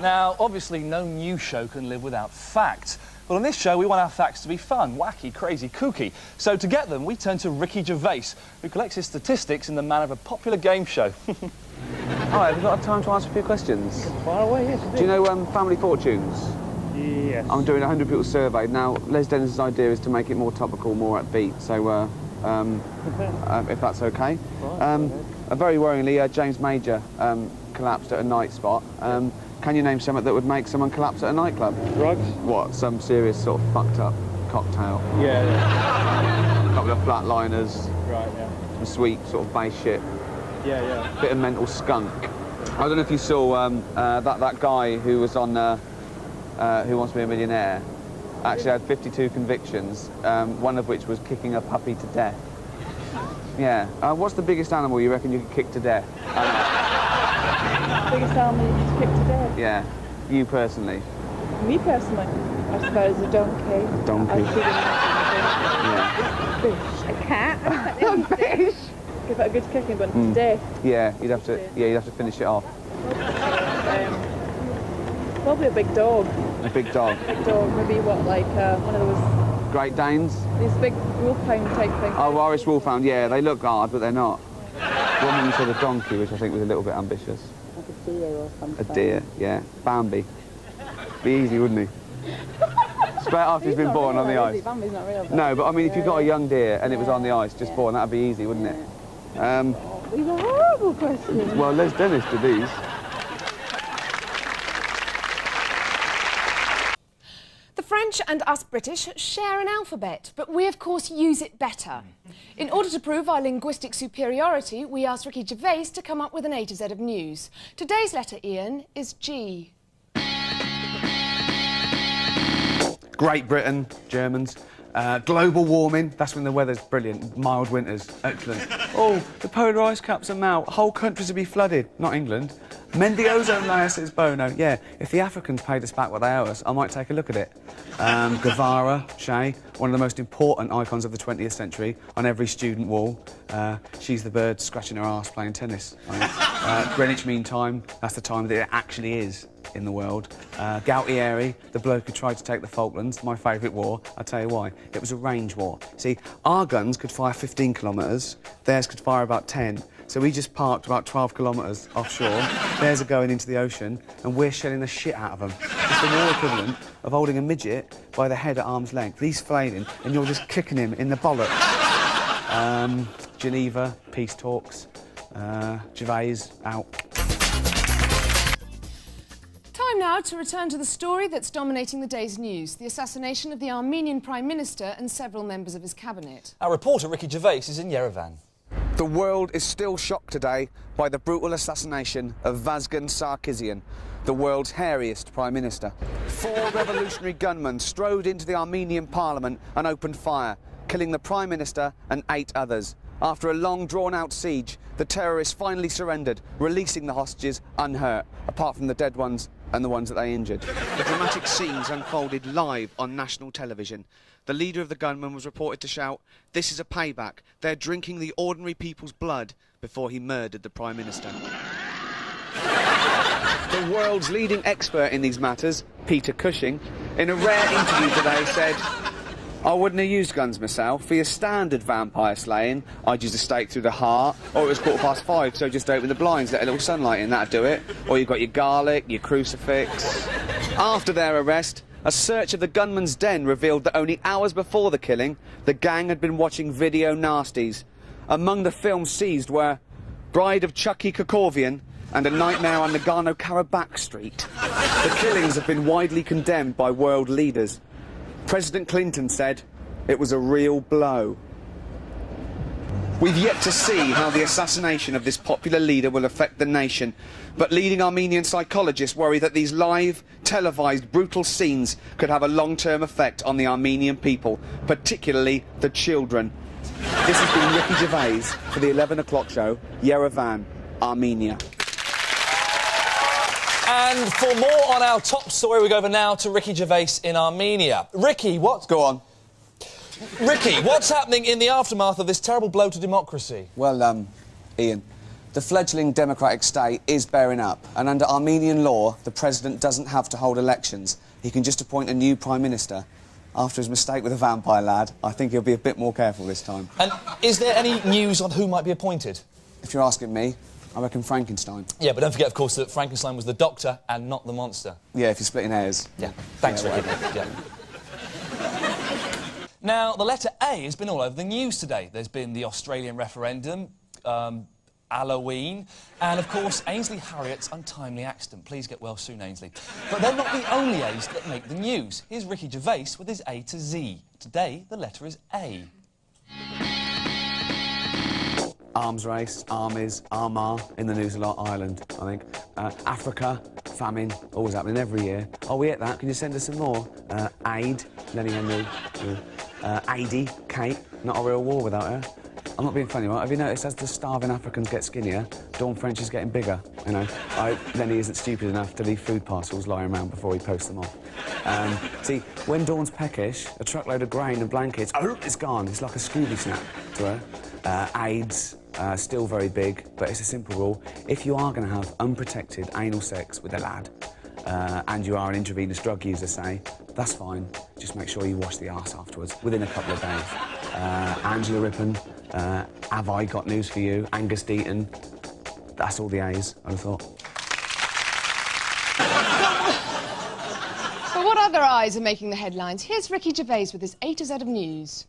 Now, obviously, no news show can live without facts. Well, on this show, we want our facts to be fun, wacky, crazy, kooky. So to get them, we turn to Ricky Gervais, who collects his statistics in the manner of a popular game show. Hi, have you got time to answer a few questions? Far away, yes. Do you know Family Fortunes? Yes. I'm doing a 100 people survey. Now, Les Dennis's idea is to make it more topical, more upbeat, so if that's okay. Very worryingly, James Major collapsed at a night spot. Can you name something that would make someone collapse at a nightclub? Drugs? What, some serious sort of fucked up cocktail? Yeah. A couple of flatliners. Right, yeah. Some sweet sort of bass shit. Yeah. Bit of mental skunk. I don't know if you saw that guy who was on Who Wants to Be a Millionaire. Actually had 52 convictions, one of which was kicking a puppy to death. Yeah. What's the biggest animal you reckon you could kick to death? Biggest animal you could kick to death? Yeah. You personally? Me personally? I suppose a donkey. A donkey. Yeah. Fish. A cat. A fish. Give it a good kicking, but to death. Yeah, you'd have to finish it off. Probably a big dog. A big dog? Big dog, maybe what, like one of those... Great Danes? These big wolfhound type things. Oh, Irish wolfhound, yeah, they look hard, but they're not. One you said a donkey, which I think was a little bit ambitious. Like a deer or something. A deer, yeah. Bambi. Be easy, wouldn't he? Straight after he's been born on the ice. Bambi's not real. No, but I mean, if you got a young deer and it was on the ice, just born, that'd be easy, wouldn't it? These are horrible questions. Well, Les Dennis did these. The French and us British share an alphabet, but we of course use it better. In order to prove our linguistic superiority, we asked Ricky Gervais to come up with an A to Z of news. Today's letter, Ian, is G. Great Britain, Germans. Global warming, that's when the weather's brilliant. Mild winters, excellent. Oh, the polar ice caps are melt. Whole countries will be flooded. Not England. Mend the ozone layer, says Bono. Yeah, if the Africans paid us back what they owe us, I might take a look at it. Guevara, Che, one of the most important icons of the 20th century, on every student wall. She's the bird scratching her arse playing tennis. Greenwich Mean Time, that's the time that it actually is in the world. Gualtieri, the bloke who tried to take the Falklands, my favourite war. I'll tell you why. It was a range war. See, our guns could fire 15 kilometres, theirs could fire about 10. So we just parked about 12 kilometres offshore. Theirs are going into the ocean, and we're shelling the shit out of them. It's the war equivalent of holding a midget by the head at arm's length. He's flailing, and you're just kicking him in the bollocks. Geneva, peace talks. Gervais, out. Time now to return to the story that's dominating the day's news, the assassination of the Armenian Prime Minister and several members of his cabinet. Our reporter, Ricky Gervais, is in Yerevan. The world is still shocked today by the brutal assassination of Vazgen Sarkisian, the world's hairiest Prime Minister. 4 revolutionary gunmen strode into the Armenian parliament and opened fire, killing the Prime Minister and 8 others. After a long, drawn-out siege, the terrorists finally surrendered, releasing the hostages unhurt, apart from the dead ones and the ones that they injured. The dramatic scenes unfolded live on national television. The leader of the gunmen was reported to shout, "This is a payback. They're drinking the ordinary people's blood," before he murdered the Prime Minister. The world's leading expert in these matters, Peter Cushing, in a rare interview today said, "I wouldn't have used guns myself. For your standard vampire slaying, I'd use a stake through the heart, or it was 5:15, so just open the blinds, let a little sunlight in, that'd do it. Or you've got your garlic, your crucifix." After their arrest, a search of the gunman's den revealed that only hours before the killing, the gang had been watching video nasties. Among the films seized were Bride of Chucky Kokorvian and A Nightmare on Nagorno-Karabakh Street. The killings have been widely condemned by world leaders. President Clinton said, "It was a real blow." We've yet to see how the assassination of this popular leader will affect the nation, but leading Armenian psychologists worry that these live, televised, brutal scenes could have a long-term effect on the Armenian people, particularly the children. This has been Ricky Gervais for the 11 o'clock show, Yerevan, Armenia. And for more on our top story, we go over now to Ricky Gervais in Armenia. Ricky, what's... Go on. Ricky, what's happening in the aftermath of this terrible blow to democracy? Well, Ian, The fledgling democratic state is bearing up, and under Armenian law, the president doesn't have to hold elections. He can just appoint a new prime minister. After his mistake with a vampire lad, I think he'll be a bit more careful this time. And is there any news on who might be appointed? If you're asking me, I reckon Frankenstein. Yeah, but don't forget, of course, that Frankenstein was the doctor and not the monster. Yeah, if you're splitting hairs. Yeah, thanks, Yeah, Ricky. Yeah. Now, the letter A has been all over the news today. There's been the Australian referendum, Halloween, and, of course, Ainsley Harriot's untimely accident. Please get well soon, Ainsley. But they're not the only A's that make the news. Here's Ricky Gervais with his A to Z. Today, the letter is A. Arms race, armies, Armagh, in the news a lot, Ireland, I think. Africa, famine, always happening every year. Oh, we hit that, can you send us some more? Aid, Lenny Henry, Aidy, Kate, not a real war without her. I'm not being funny, right? Have you noticed as the starving Africans get skinnier, Dawn French is getting bigger, you know? Lenny isn't stupid enough to leave food parcels lying around before he posts them off. See, when Dawn's peckish, a truckload of grain and blankets, it's gone. It's like a Scooby snap to her. AIDS, still very big, but it's a simple rule. If you are going to have unprotected anal sex with a lad, and you are an intravenous drug user, say, that's fine. Just make sure you wash the arse afterwards, within a couple of days. Angela Rippon, Have I Got News For You, Angus Deaton, that's all the A's, I thought. But what other eyes are making the headlines? Here's Ricky Gervais with his A to Z of news.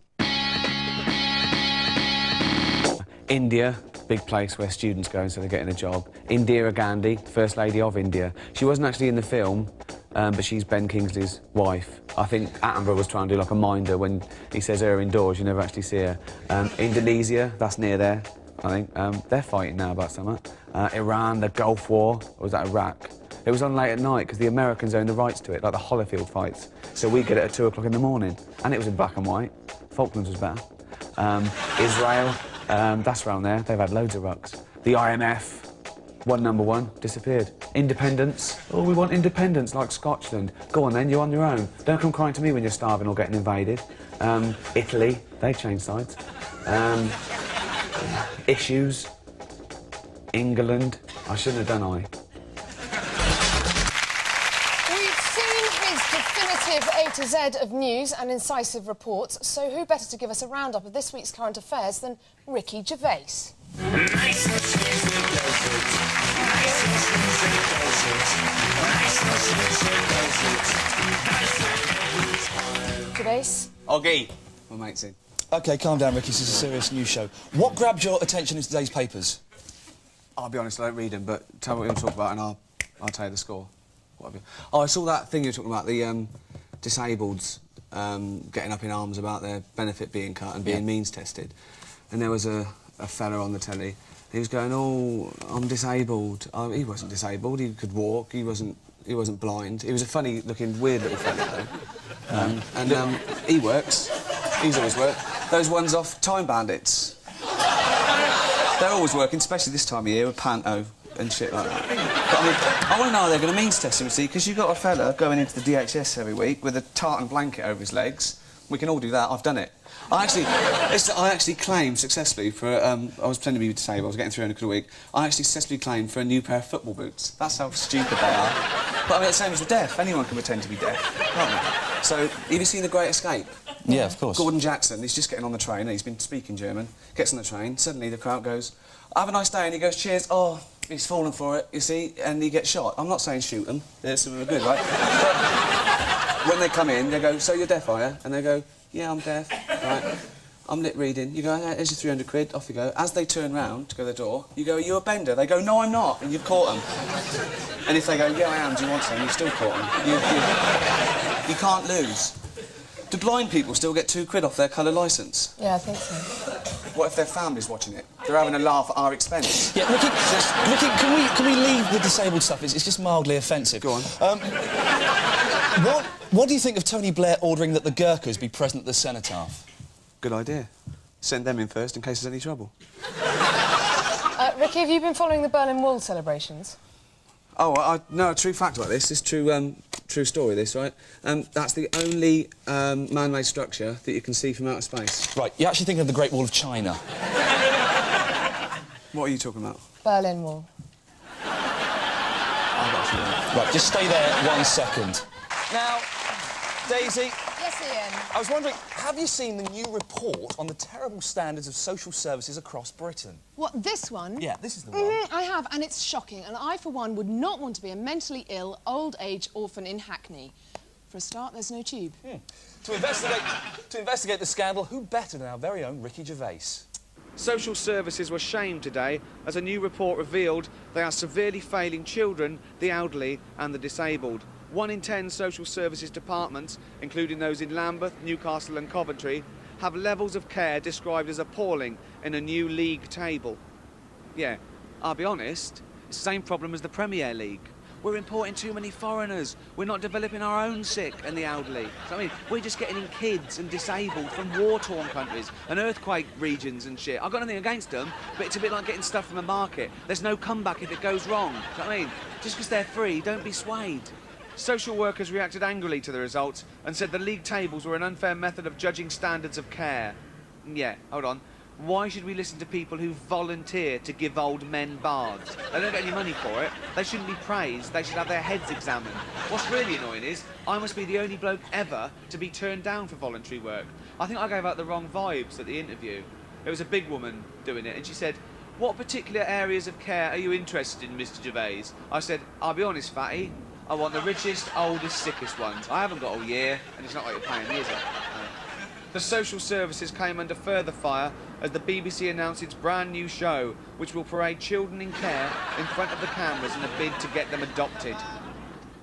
India, big place where students go instead of getting a job. Indira Gandhi, First Lady of India. She wasn't actually in the film, but she's Ben Kingsley's wife. I think Attenborough was trying to do like a minder when he says her indoors, you never actually see her. Indonesia, that's near there, I think. They're fighting now about something. Iran, the Gulf War, or was that Iraq? It was on late at night because the Americans own the rights to it, like the Holyfield fights. So we get it at 2 o'clock in the morning, and it was in black and white. Falklands was better. Israel, that's around there. They've had loads of rucks. The IMF, #1, disappeared. Independence. Oh, we want independence like Scotland. Go on then, you're on your own. Don't come crying to me when you're starving or getting invaded. Italy, they changed sides. Issues. England. I shouldn't have done I. We've seen his definitive A to Z of news and incisive reports, so who better to give us a roundup of this week's current affairs than Ricky Gervais? Gervais? Oggy. My mate's in. OK, calm down, Ricky. This is a serious news show. What grabbed your attention in today's papers? I'll be honest, I don't read them, but tell me what you're going to talk about and I'll tell you the score. What have you... Oh, I saw that thing you were talking about, the disableds getting up in arms about their benefit being cut and being means tested. And there was a fella on the telly. He was going, "Oh, I'm disabled." He wasn't disabled. He could walk. He wasn't blind. He was a funny-looking, weird little fella, though. He works. He's always worked. Those ones off Time Bandits. They're always working, especially this time of year with Panto and shit like that. But I mean, I want to know how they're going to means test him, see, because you've got a fella going into the DHS every week with a tartan blanket over his legs. We can all do that. I've done it. I actually claimed successfully for... I was pretending to be disabled. I was getting 300 quid a week. I actually successfully claimed for a new pair of football boots. That's how stupid they are. But I mean, the same as with deaf. Anyone can pretend to be deaf, can't they? So, have you seen The Great Escape? Yeah, of course. Gordon Jackson, he's just getting on the train, and he's been speaking German, gets on the train, suddenly the crowd goes, "Have a nice day," and he goes, "Cheers." Oh, he's fallen for it, you see, and he gets shot. I'm not saying shoot them, some of them are good, right? But when they come in, they go, "So you're deaf, are you?" And they go, "Yeah, I'm deaf." Right? "I'm lip reading." You go, "Here's your 300 quid, off you go." As they turn round to go to the door, you go, "Are you a bender?" They go, "No, I'm not," and you've caught them. And if they go, "Yeah, I am, do you want some?" You've still caught them. You can't lose. Do blind people still get 2 quid off their colour licence? Yeah, I think so. What if their family's watching it? They're having a laugh at our expense. Yeah, Ricky, can we leave the disabled stuff? It's just mildly offensive. Go on. What do you think of Tony Blair ordering that the Gurkhas be present at the cenotaph? Good idea. Send them in first in case there's any trouble. Ricky, have you been following the Berlin Wall celebrations? Oh, I know a true fact about this. It's true, true story, this, right? That's the only man-made structure that you can see from outer space. Right, you're actually thinking of the Great Wall of China. What are you talking about? Berlin Wall. Right, just stay there 1 second. Now, Daisy, Yes, Ian. I was wondering, have you seen the new report on the terrible standards of social services across Britain? What, this one? Yeah, this is the one. I have, and it's shocking. And I, for one, would not want to be a mentally ill, old-age orphan in Hackney. For a start, there's no tube. To investigate the scandal, who better than our very own Ricky Gervais? Social services were shamed today as a new report revealed they are severely failing children, the elderly and the disabled. 1 in 10 social services departments, including those in Lambeth, Newcastle and Coventry, have levels of care described as appalling in a new league table. Yeah, I'll be honest, it's the same problem as the Premier League. We're importing too many foreigners. We're not developing our own sick and the elderly. So, I mean, we're just getting in kids and disabled from war-torn countries and earthquake regions and shit. I've got nothing against them, but it's a bit like getting stuff from a market. There's no comeback if it goes wrong. Do you know what I mean? Just because they're free, don't be swayed. Social workers reacted angrily to the results and said the league tables were an unfair method of judging standards of care. Yeah, hold on. Why should we listen to people who volunteer to give old men baths? They don't get any money for it. They shouldn't be praised. They should have their heads examined. What's really annoying is I must be the only bloke ever to be turned down for voluntary work. I think I gave out the wrong vibes at the interview. There was a big woman doing it and she said, "What particular areas of care are you interested in, Mr. Gervais?" I said, "I'll be honest, fatty. I want the richest, oldest, sickest ones. I haven't got all year, and it's not like you're paying me, is it?" The social services came under further fire as the BBC announced its brand new show, which will parade children in care in front of the cameras in a bid to get them adopted.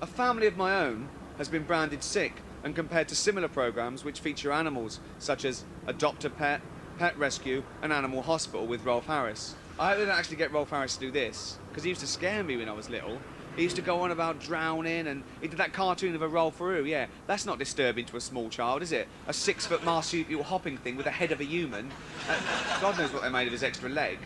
A family of my own has been branded sick and compared to similar programmes which feature animals, such as Adopt a Pet, Pet Rescue and Animal Hospital with Rolf Harris. I hope they don't actually get Rolf Harris to do this, because he used to scare me when I was little. He used to go on about drowning, and he did that cartoon of a roll-through, yeah. That's not disturbing to a small child, is it? A 6-foot marsupial hopping thing with the head of a human. God knows what they made of his extra leg.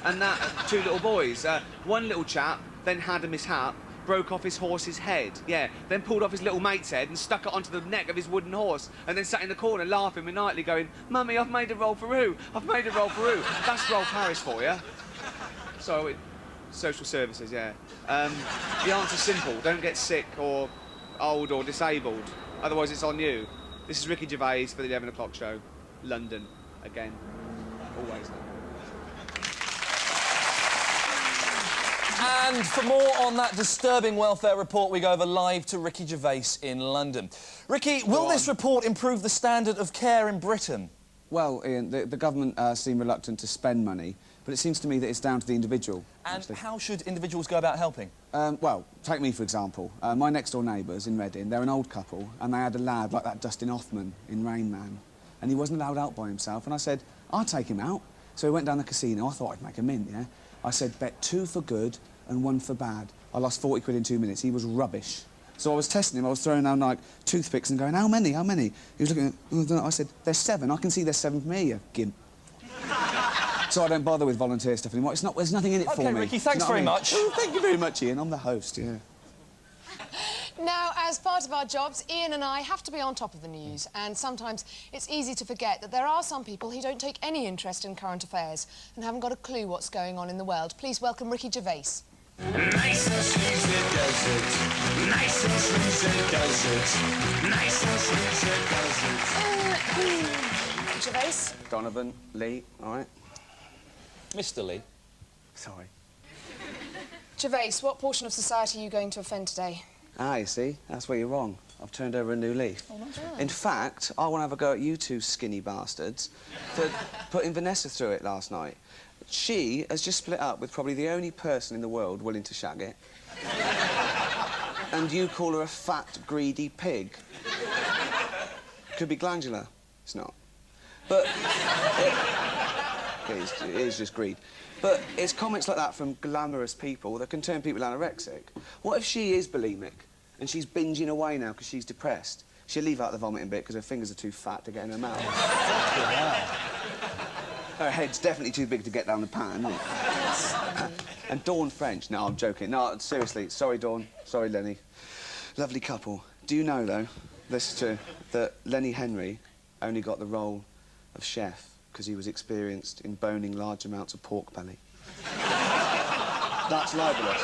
And that, 2 little boys. One little chap then had a mishap, broke off his horse's head, yeah. Then pulled off his little mate's head and stuck it onto the neck of his wooden horse, and then sat in the corner laughing maniacally going, "Mummy, I've made a roll-through. I've made a roll-through." That's Rolf Harris for you. So, social services, yeah. The answer's simple. Don't get sick or old or disabled. Otherwise, it's on you. This is Ricky Gervais for the 11 o'clock show. London, again. Always. And for more on that disturbing welfare report, we go over live to Ricky Gervais in London. Ricky, will this report improve the standard of care in Britain? Well, Ian, the government seem reluctant to spend money, but it seems to me that it's down to the individual. And how should individuals go about helping? Well, take me, for example. My next-door neighbours in Reading, they're an old couple, and they had a lad like that Dustin Hoffman in Rain Man, and he wasn't allowed out by himself, and I said, "I'll take him out." So he went down the casino. I thought I'd make a mint, yeah? I said, "Bet 2 for good and 1 for bad." I lost 40 quid in 2 minutes. He was rubbish. So I was testing him. I was throwing down, like, toothpicks and going, "How many? How many?" He was looking at, I said, "There's 7. I can see there's 7 for me, you gimp." So I don't bother with volunteer stuff anymore. There's nothing in it for me. OK, Ricky, thanks very much. Oh, thank you very much, Ian. I'm the host, yeah. Now, as part of our jobs, Ian and I have to be on top of the news, and sometimes it's easy to forget that there are some people who don't take any interest in current affairs and haven't got a clue what's going on in the world. Please welcome Ricky Gervais. Nice and sleazy does it. Nice and sleazy does it. Nice and sleazy does it. Gervais? Donovan, Lee, all right? Mr. Lee. Sorry. Gervais, what portion of society are you going to offend today? Ah, you see, that's where you're wrong. I've turned over a new leaf. In fact, I want to have a go at you 2 skinny bastards for putting Vanessa through it last night. She has just split up with probably the only person in the world willing to shag it. And you call her a fat, greedy pig. Could be glandular. It's not. But it is just greed. But it's comments like that from glamorous people that can turn people anorexic. What if she is bulimic and she's binging away now because she's depressed? She'll leave out the vomiting bit because her fingers are too fat to get in her mouth. Her head's definitely too big to get down the pan, isn't it? And Dawn French. No, I'm joking. No, seriously. Sorry, Dawn. Sorry, Lenny. Lovely couple. Do you know, though, this is true, that Lenny Henry only got the role of chef because he was experienced in boning large amounts of pork belly. That's libelous.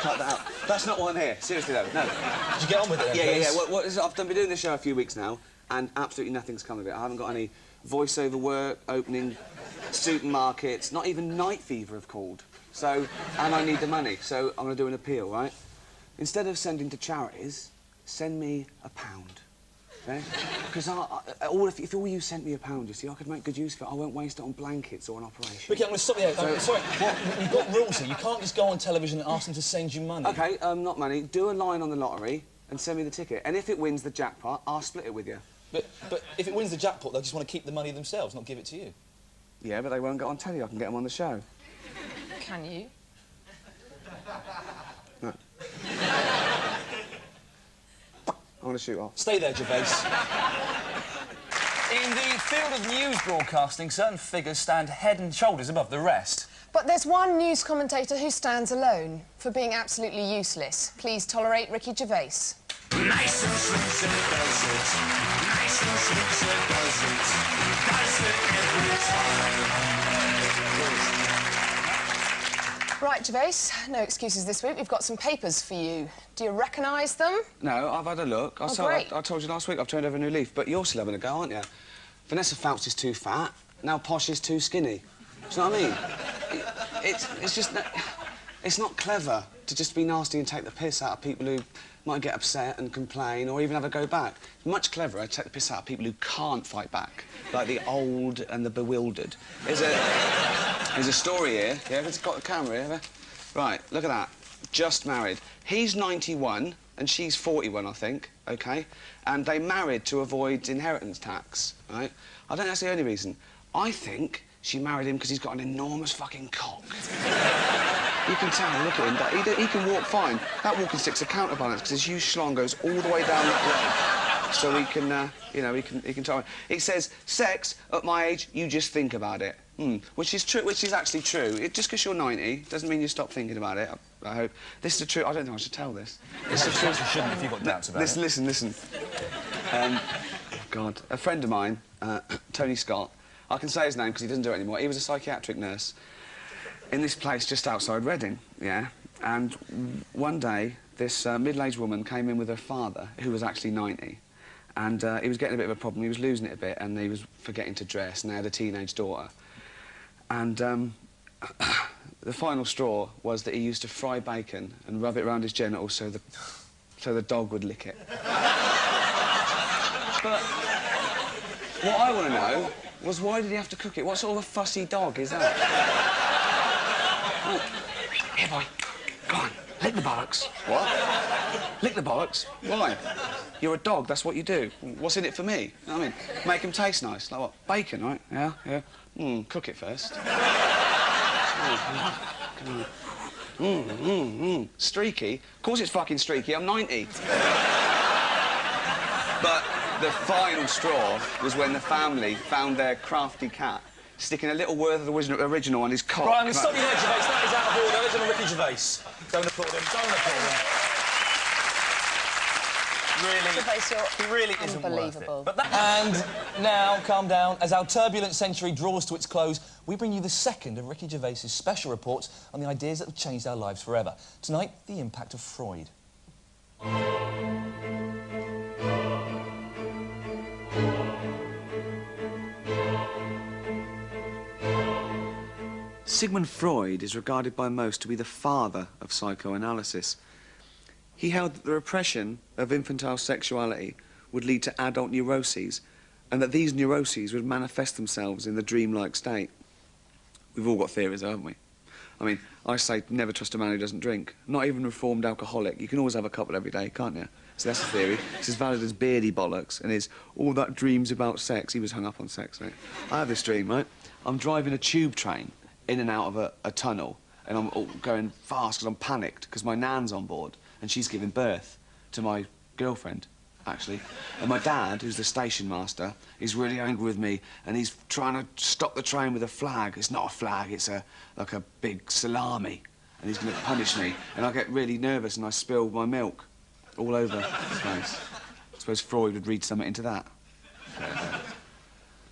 Cut that out. That's not what I'm here. Seriously, though, no. Did you get on with it then, Yeah. please? What is it? I've been doing this show a few weeks now, and absolutely nothing's come of it. I haven't got any voiceover work, opening supermarkets, not even Night Fever have called. So, and I need the money, so I'm going to do an appeal, right? Instead of sending to charities, send me £1. Okay? Because if all you sent me £1, you see, I could make good use of it. I won't waste it on blankets or an operation. Ricky, I'm going to stop you there. Sorry, we've got rules here. You can't just go on television and ask them to send you money. OK, not money. Do a line on the lottery and send me the ticket. And if it wins the jackpot, I'll split it with you. But if it wins the jackpot, they'll just want to keep the money themselves, not give it to you. Yeah, but they won't get on telly. I can get them on the show. Can you? No. I want to shoot off. Stay there, Gervais. In the field of news broadcasting, certain figures stand head and shoulders above the rest. But there's one news commentator who stands alone for being absolutely useless. Please tolerate Ricky Gervais. Nice and sweet it does it. Nice and sweet it does it. Does it every time. Right, Gervais, no excuses this week. We've got some papers for you. Do you recognise them? No, I've had a look. I told you last week I've turned over a new leaf, but you're still having a go, aren't you? Vanessa Feltz is too fat. Now Posh is too skinny. Do you know what I mean? It's just... It's not clever to just be nasty and take the piss out of people who might get upset and complain or even have a go back. It's much cleverer to take the piss out of people who can't fight back, like the old and the bewildered. There's a story here. Yeah, it's got the camera here. Right, look at that. Just married. He's 91 and she's 41, I think, OK? And they married to avoid inheritance tax, right? I don't think that's the only reason. I think she married him because he's got an enormous fucking cock. You can tell, look at him, but he can walk fine. That walking stick's a counterbalance because his huge schlong goes all the way down that leg. So he can, you know, he can tell. It says, sex, at my age, you just think about it. Which is true, which is actually true. Just because you're 90 doesn't mean you stop thinking about it, I hope. This is the truth. I don't think I should tell this. It's the truth. You shouldn't if you've got doubts about it. Listen. God, a friend of mine, Tony Scott, I can say his name because he doesn't do it anymore. He was a psychiatric nurse in this place just outside Reading, yeah? And one day, this middle-aged woman came in with her father, who was actually 90, and he was getting a bit of a problem. He was losing it a bit, and he was forgetting to dress, and they had a teenage daughter. And the final straw was that he used to fry bacon and rub it around his genitals so the dog would lick it. But what I want to know was why did he have to cook it? What sort of a fussy dog is that? Oh. Here, boy. Go on. Lick the bollocks. What? Lick the bollocks? Why? You're a dog, that's what you do. What's in it for me? You know what I mean? Make them taste nice. Like what? Bacon, right? Yeah. Cook it first. Streaky? Of course it's fucking streaky, I'm 90. But the final straw was when the family found their crafty cat sticking a little word of the original on his cock. Right, I'm going to stop you there, Gervais. That is out of order. Listen to Ricky Gervais. Don't applaud him. Don't applaud him. Really, he really isn't worth it. Unbelievable. And now, calm down. As our turbulent century draws to its close, we bring you the second of Ricky Gervais's special reports on the ideas that have changed our lives forever. Tonight, the impact of Freud. Sigmund Freud is regarded by most to be the father of psychoanalysis. He held that the repression of infantile sexuality would lead to adult neuroses, and that these neuroses would manifest themselves in the dreamlike state. We've all got theories, haven't we? I mean, I say never trust a man who doesn't drink. Not even a reformed alcoholic. You can always have a couple every day, can't you? So that's the theory. It's as valid as beardy bollocks, and is all that dreams about sex. He was hung up on sex, right? I have this dream, right? I'm driving a tube train in and out of a tunnel, and I'm going fast because I'm panicked because my nan's on board and she's giving birth to my girlfriend, actually. And my dad, who's the station master, is really angry with me and he's trying to stop the train with a flag. It's not a flag, it's like a big salami, and he's going to punish me. And I get really nervous and I spill my milk all over the place. I suppose Freud would read something into that.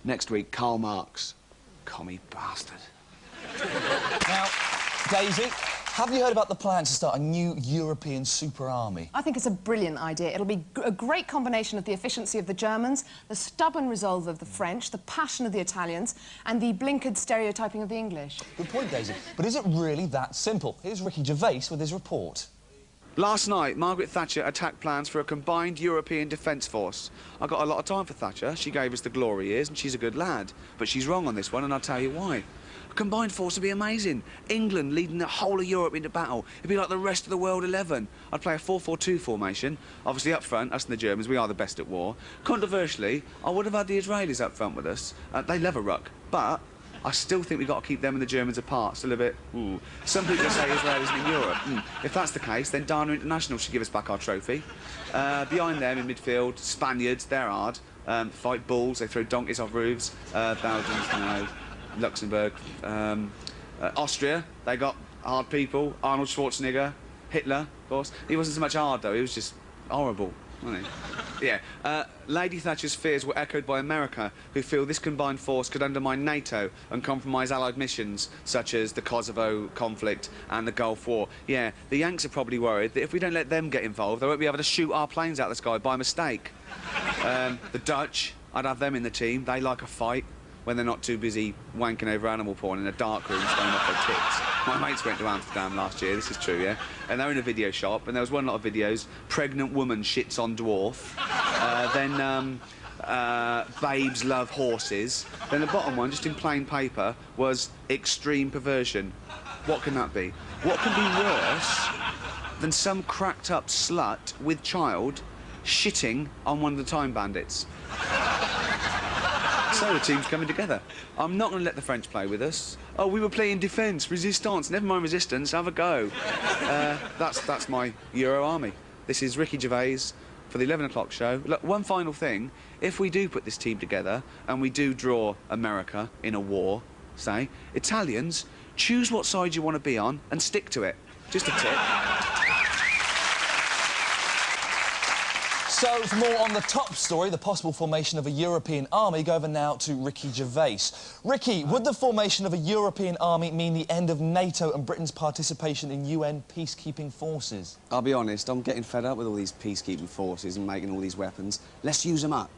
Next week, Karl Marx. Commie bastard. Now, Daisy, have you heard about the plan to start a new European super army? I think it's a brilliant idea. It'll be a great combination of the efficiency of the Germans, the stubborn resolve of the French, the passion of the Italians, and the blinkered stereotyping of the English. Good point, Daisy. But is it really that simple? Here's Ricky Gervais with his report. Last night, Margaret Thatcher attacked plans for a combined European defence force. I got a lot of time for Thatcher. She gave us the glory years, and she's a good lad. But she's wrong on this one, and I'll tell you why. A combined force would be amazing. England leading the whole of Europe into battle. It'd be like the rest of the world 11. I'd play a 4-4-2 formation. Obviously, up front, us and the Germans, we are the best at war. Controversially, I would have had the Israelis up front with us. They love a ruck, but I still think we've got to keep them and the Germans apart. Still a bit, ooh. Some people say Israel isn't in Europe. If that's the case, then Dana International should give us back our trophy. Behind them in midfield, Spaniards, they're hard. Fight bulls, they throw donkeys off roofs. Belgians, no. Luxembourg. Austria, they got hard people. Arnold Schwarzenegger, Hitler, of course. He wasn't so much hard, though. He was just horrible, wasn't he? Yeah. Lady Thatcher's fears were echoed by America, who feel this combined force could undermine NATO and compromise Allied missions, such as the Kosovo conflict and the Gulf War. Yeah, the Yanks are probably worried that if we don't let them get involved, they won't be able to shoot our planes out of the sky by mistake. The Dutch, I'd have them in the team. They like a fight when they're not too busy wanking over animal porn in a dark room staying off their tits. My mates went to Amsterdam last year, this is true, yeah? And they were in a video shop, and there was one lot of videos, pregnant woman shits on dwarf, then babes love horses, then the bottom one, just in plain paper, was extreme perversion. What can that be? What can be worse than some cracked up slut with child shitting on one of the Time Bandits? So the team's coming together. I'm not going to let the French play with us. Oh, we were playing defence, resistance. Never mind resistance, have a go. That's my Euro army. This is Ricky Gervais for the 11 o'clock show. Look, one final thing. If we do put this team together and we do draw America in a war, say, Italians, choose what side you want to be on and stick to it. Just a tip. So, for more on the top story, the possible formation of a European army, go over now to Ricky Gervais. Ricky, would the formation of a European army mean the end of NATO and Britain's participation in UN peacekeeping forces? I'll be honest, I'm getting fed up with all these peacekeeping forces and making all these weapons. Let's use them up.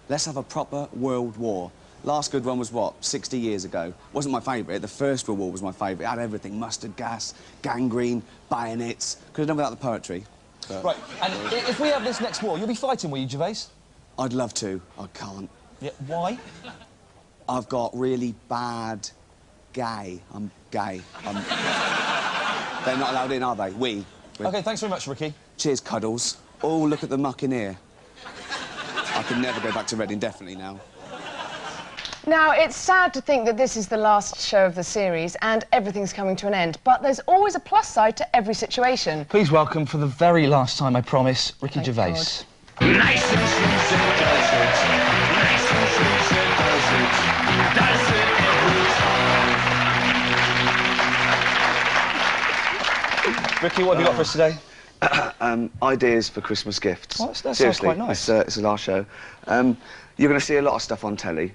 Let's have a proper world war. Last good one was, what, 60 years ago? Wasn't my favourite. The First World War was my favourite. It had everything. Mustard gas, gangrene, bayonets. Could have done without the poetry. But... Right, and if we have this next war, you'll be fighting, will you, Gervais? I'd love to. I can't. Yeah, why? I've got really bad gay. I'm gay. They're not allowed in, are they? We're... OK, thanks very much, Ricky. Cheers, Cuddles. Oh, look at the muck in here. I can never go back to Reading, definitely now. Now, it's sad to think that this is the last show of the series and everything's coming to an end, but there's always a plus side to every situation. Please welcome, for the very last time, I promise, Ricky Thank Gervais. Nice and sweet and does it. Nice and sweet and does it. Does it every time. Ricky, what have you got for us today? Ideas for Christmas gifts. Oh, that sounds Seriously, quite nice. It's the last show. You're going to see a lot of stuff on telly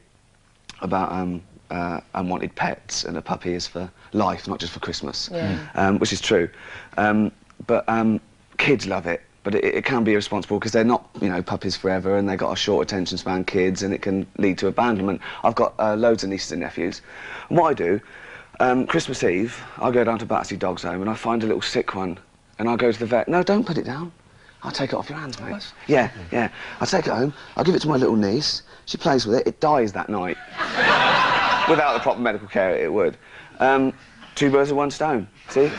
about unwanted pets, and a puppy is for life, not just for Christmas, which is true. But kids love it, but it can be irresponsible because they're not, you know, puppies forever, and they've got a short attention span, kids, and it can lead to abandonment. I've got loads of nieces and nephews. And what I do, Christmas Eve, I go down to Battersea Dogs Home and I find a little sick one, and I go to the vet. No, don't put it down. I'll take it off your hands, mate. Yeah. I take it home, I'll give it to my little niece, she plays with it, it dies that night. Without the proper medical care, it would. 2 birds with 1 stone, see?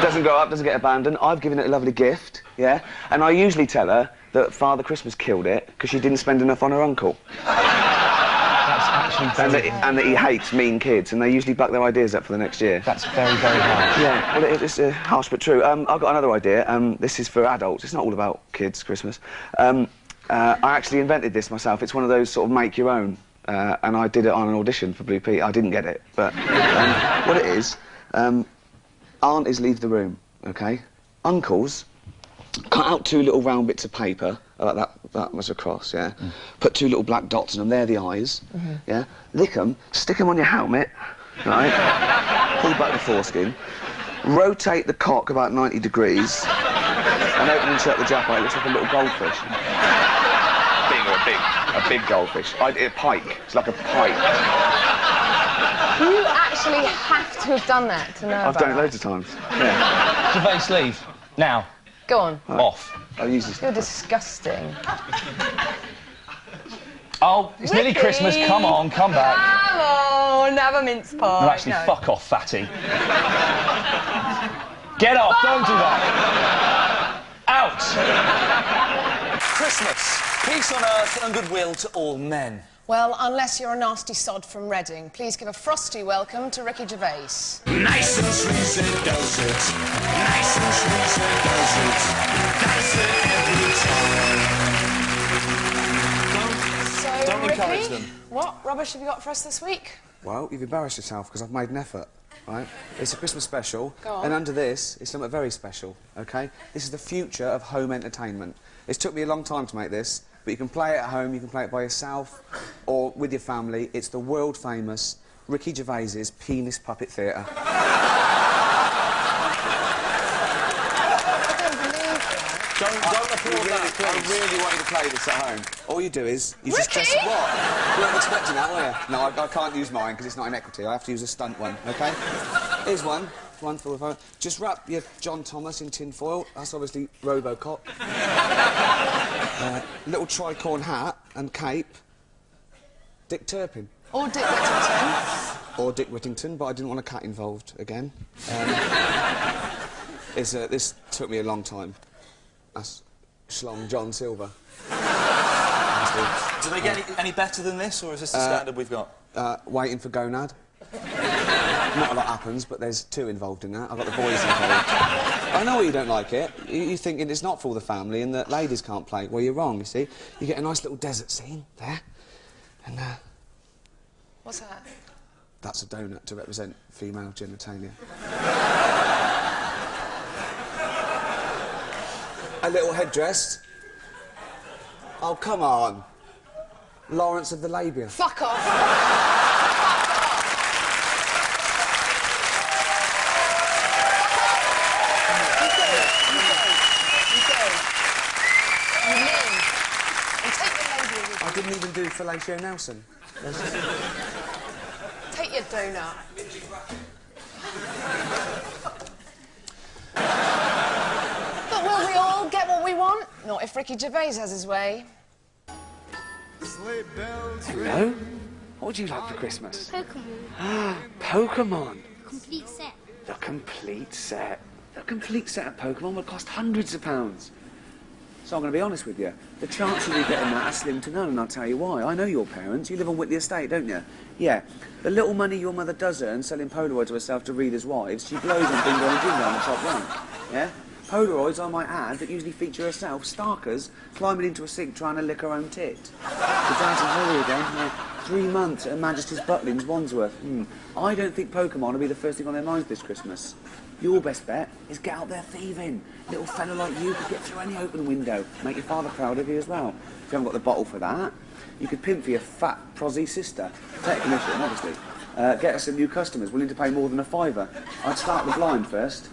Doesn't grow up, doesn't get abandoned. I've given it a lovely gift, yeah? And I usually tell her that Father Christmas killed it because she didn't spend enough on her uncle. That's actually And that he hates mean kids, and they usually buck their ideas up for the next year. That's very, very harsh. Yeah, well, it's harsh but true. I've got another idea. This is for adults. It's not all about kids' Christmas. I actually invented this myself. It's one of those sort of make your own. And I did it on an audition for Blue Pete. I didn't get it, but what it is, aunt is leave the room, OK? Uncles, cut out 2 little round bits of paper, like that much across, yeah? Put 2 little black dots on them, they're the eyes, yeah? Lick them, stick them on your helmet, right? pull back the foreskin, rotate the cock about 90 degrees, and open and shut the jackpot. It looks like a little goldfish. A big goldfish. A pike. It's like a pike. You actually have to have done that to know I've about done it that. loads of times. Yeah. Gervais, leave. Now. Go on. Off. I use this. You're disgusting. Oh, it's nearly Christmas. Come on, come back. Come on, have a mince pie. No, actually, fuck off, fatty. Get off, don't do that. Out. Christmas. Peace on earth and goodwill to all men. Well, unless you're a nasty sod from Reading, please give a frosty welcome to Ricky Gervais. Nice and sweet it does it. Nice and sweet it does it. Does it every time. So, Don't Ricky, encourage them. what rubbish have you got for us this week? Well, you've embarrassed yourself because I've made an effort, right? It's a Christmas special, Go on. and under this is something very special, OK? This is the future of home entertainment. It's took me a long time to make this, but you can play it at home, you can play it by yourself or with your family. It's the world-famous Ricky Gervais's Penis Puppet Theatre. Don't applaud that, I please. really want you to play this at home. All you do is... You just Ricky! dress... What? You weren't expecting that, were you? No, I can't use mine because it's not in equity. I have to use a stunt one, OK? Here's one. One for the phone. Just wrap your John Thomas in tin foil. That's obviously Robocop. Little tricorn hat and cape. Dick Turpin. Or Dick Whittington. Or Dick Whittington, but I didn't want a cat involved again. This took me a long time. That's Schlong John Silver. Do they get any better than this, or is this the standard we've got? Waiting for Gonad. Not a lot happens, but there's two involved in that. I've got the boys involved. I know you don't like it. You're thinking it's not for the family and that ladies can't play. Well, you're wrong, you see. You get a nice little desert scene there. And, What's that? that's a donut to represent female genitalia. A little headdress. Oh, come on. Lawrence of the Labia. Fuck off. I didn't even do Fellatio Nelson. Take your donut. But will we all get what we want? Not if Ricky Gervais has his way. Hello? What would you like for Christmas? Pokemon. Pokemon. Complete set. The complete set. The complete set of Pokemon would cost hundreds of pounds. So I'm going to be honest with you. The chances of you getting that are slim to none, and I'll tell you why. I know your parents. You live on Whitley Estate, don't you? Yeah. The little money your mother does earn selling Polaroids to herself to readers' wives, she blows on bingo and jingo on the top rank. Yeah? Polaroids, I might add, that usually feature herself, starkers, climbing into a sink trying to lick her own tit. The dad's in hurry again. Yeah. 3 months at Her Majesty's Butlins, Wandsworth. I don't think Pokemon will be the first thing on their minds this Christmas. Your best bet is get out there thieving. Little fella like you could get through any open window. Make your father proud of you as well. If you haven't got the bottle for that, you could pimp for your fat, prosy sister. Take commission, obviously. Get us some new customers willing to pay more than a £5. I'd start the blind first.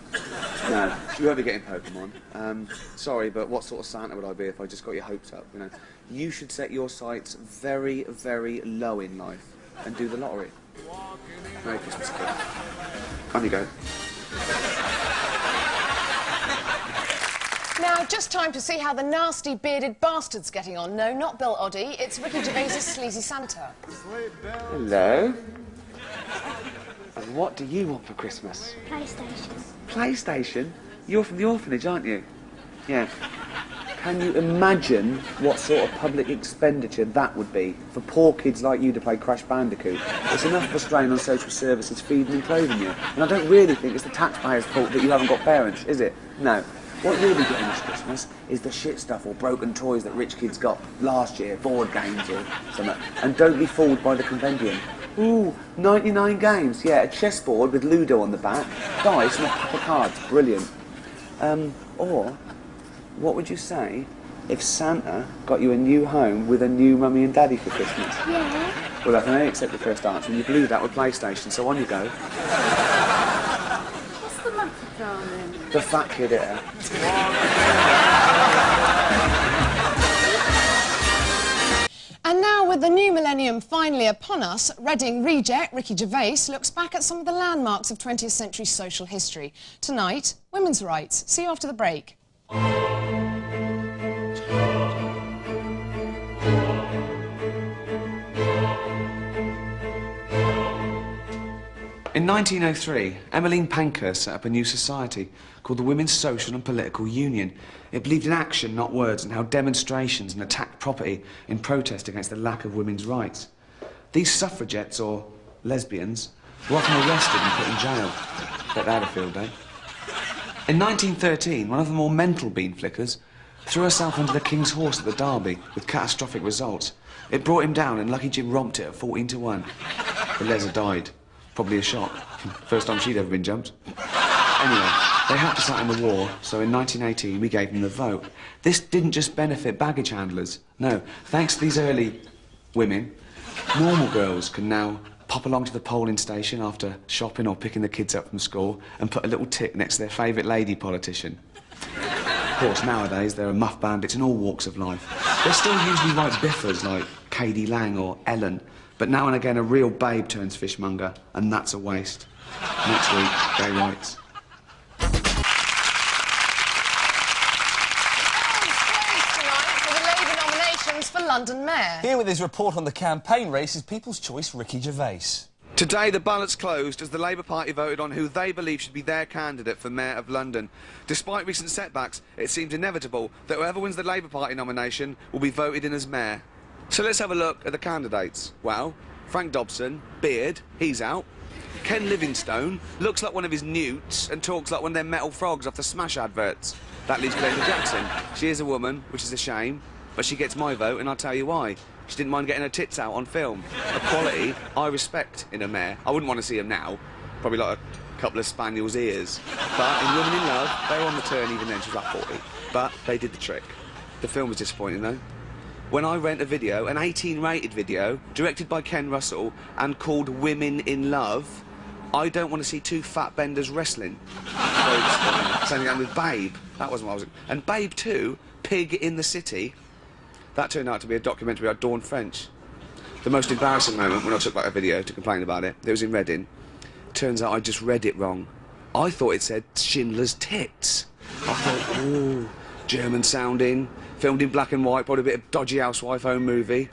No, you won't be getting Pokemon. Sorry, but what sort of Santa would I be if I just got your hopes up, you know? You should set your sights very, very low in life and do the lottery. Merry Christmas, kid. On you go. Now, just time to see how the nasty bearded bastard's getting on. No, not Bill Oddie. It's Ricky Gervais' sleazy Santa. Hello. And what do you want for Christmas? PlayStation. PlayStation? You're from the orphanage, aren't you? Yeah. Can you imagine what sort of public expenditure that would be for poor kids like you to play Crash Bandicoot? It's enough of a strain on social services feeding and clothing you. And I don't really think it's the taxpayers' fault that you haven't got parents, is it? No. What you'll be getting this Christmas is the shit stuff or broken toys that rich kids got last year, board games or something. And don't be fooled by the compendium. Ooh, 99 games. Yeah, a chessboard with Ludo on the back, dice and a pack of cards. Brilliant. Or, what would you say if Santa got you a new home with a new mummy and daddy for Christmas? Yeah. Well, I can only accept the first answer, and you blew that with PlayStation, so on you go. The fat kid here. And now, with the new millennium finally upon us, Reading reject Ricky Gervais looks back at some of the landmarks of 20th century social history. Tonight, women's rights. See you after the break. In 1903, Emmeline Pankhurst set up a new society called the Women's Social and Political Union. It believed in action, not words, and held demonstrations and attacked property in protest against the lack of women's rights. These suffragettes, or lesbians, were often arrested and put in jail. Bet they had a field day. In 1913, one of the more mental bean flickers threw herself under the King's Horse at the Derby with catastrophic results. It brought him down and Lucky Jim romped it at 14-1. But Leza died. Probably a shock. First time she'd ever been jumped. Anyway, they had to start in the war, so in 1918 we gave them the vote. This didn't just benefit baggage handlers. No, thanks to these early women, normal girls can now pop along to the polling station after shopping or picking the kids up from school and put a little tick next to their favourite lady politician. Of course, nowadays there are muff bandits in all walks of life. They're still usually right biffers like Katie Lang or Ellen, but now and again a real babe turns fishmonger, and that's a waste. Next week, gay rights. For London Mayor. Here with his report on the campaign race is People's Choice Ricky Gervais. Today, the ballots closed as the Labour Party voted on who they believe should be their candidate for Mayor of London. Despite recent setbacks, it seems inevitable that whoever wins the Labour Party nomination will be voted in as Mayor. So let's have a look at the candidates. Well, Frank Dobson, beard, he's out. Ken Livingstone looks like one of his newts and talks like one of them metal frogs off the Smash adverts. That leaves Glenda Jackson. She is a woman, which is a shame. But she gets my vote, and I'll tell you why. She didn't mind getting her tits out on film. A quality I respect in a mayor. I wouldn't want to see him now. Probably like a couple of spaniel's ears. But in Women in Love, they were on the turn even then. She was like 40. But they did the trick. The film was disappointing, though. When I rent a video, an 18-rated video, directed by Ken Russell and called Women in Love, I don't want to see two fat benders wrestling. Same thing with Babe. That wasn't what I was... And Babe 2, Pig in the City... That turned out to be a documentary about Dawn French. The most embarrassing moment when I took back a video to complain about it, it was in Reading. Turns out I just read it wrong. I thought it said Schindler's Tits. I thought, ooh, German sounding, filmed in black and white, probably a bit of dodgy housewife home movie.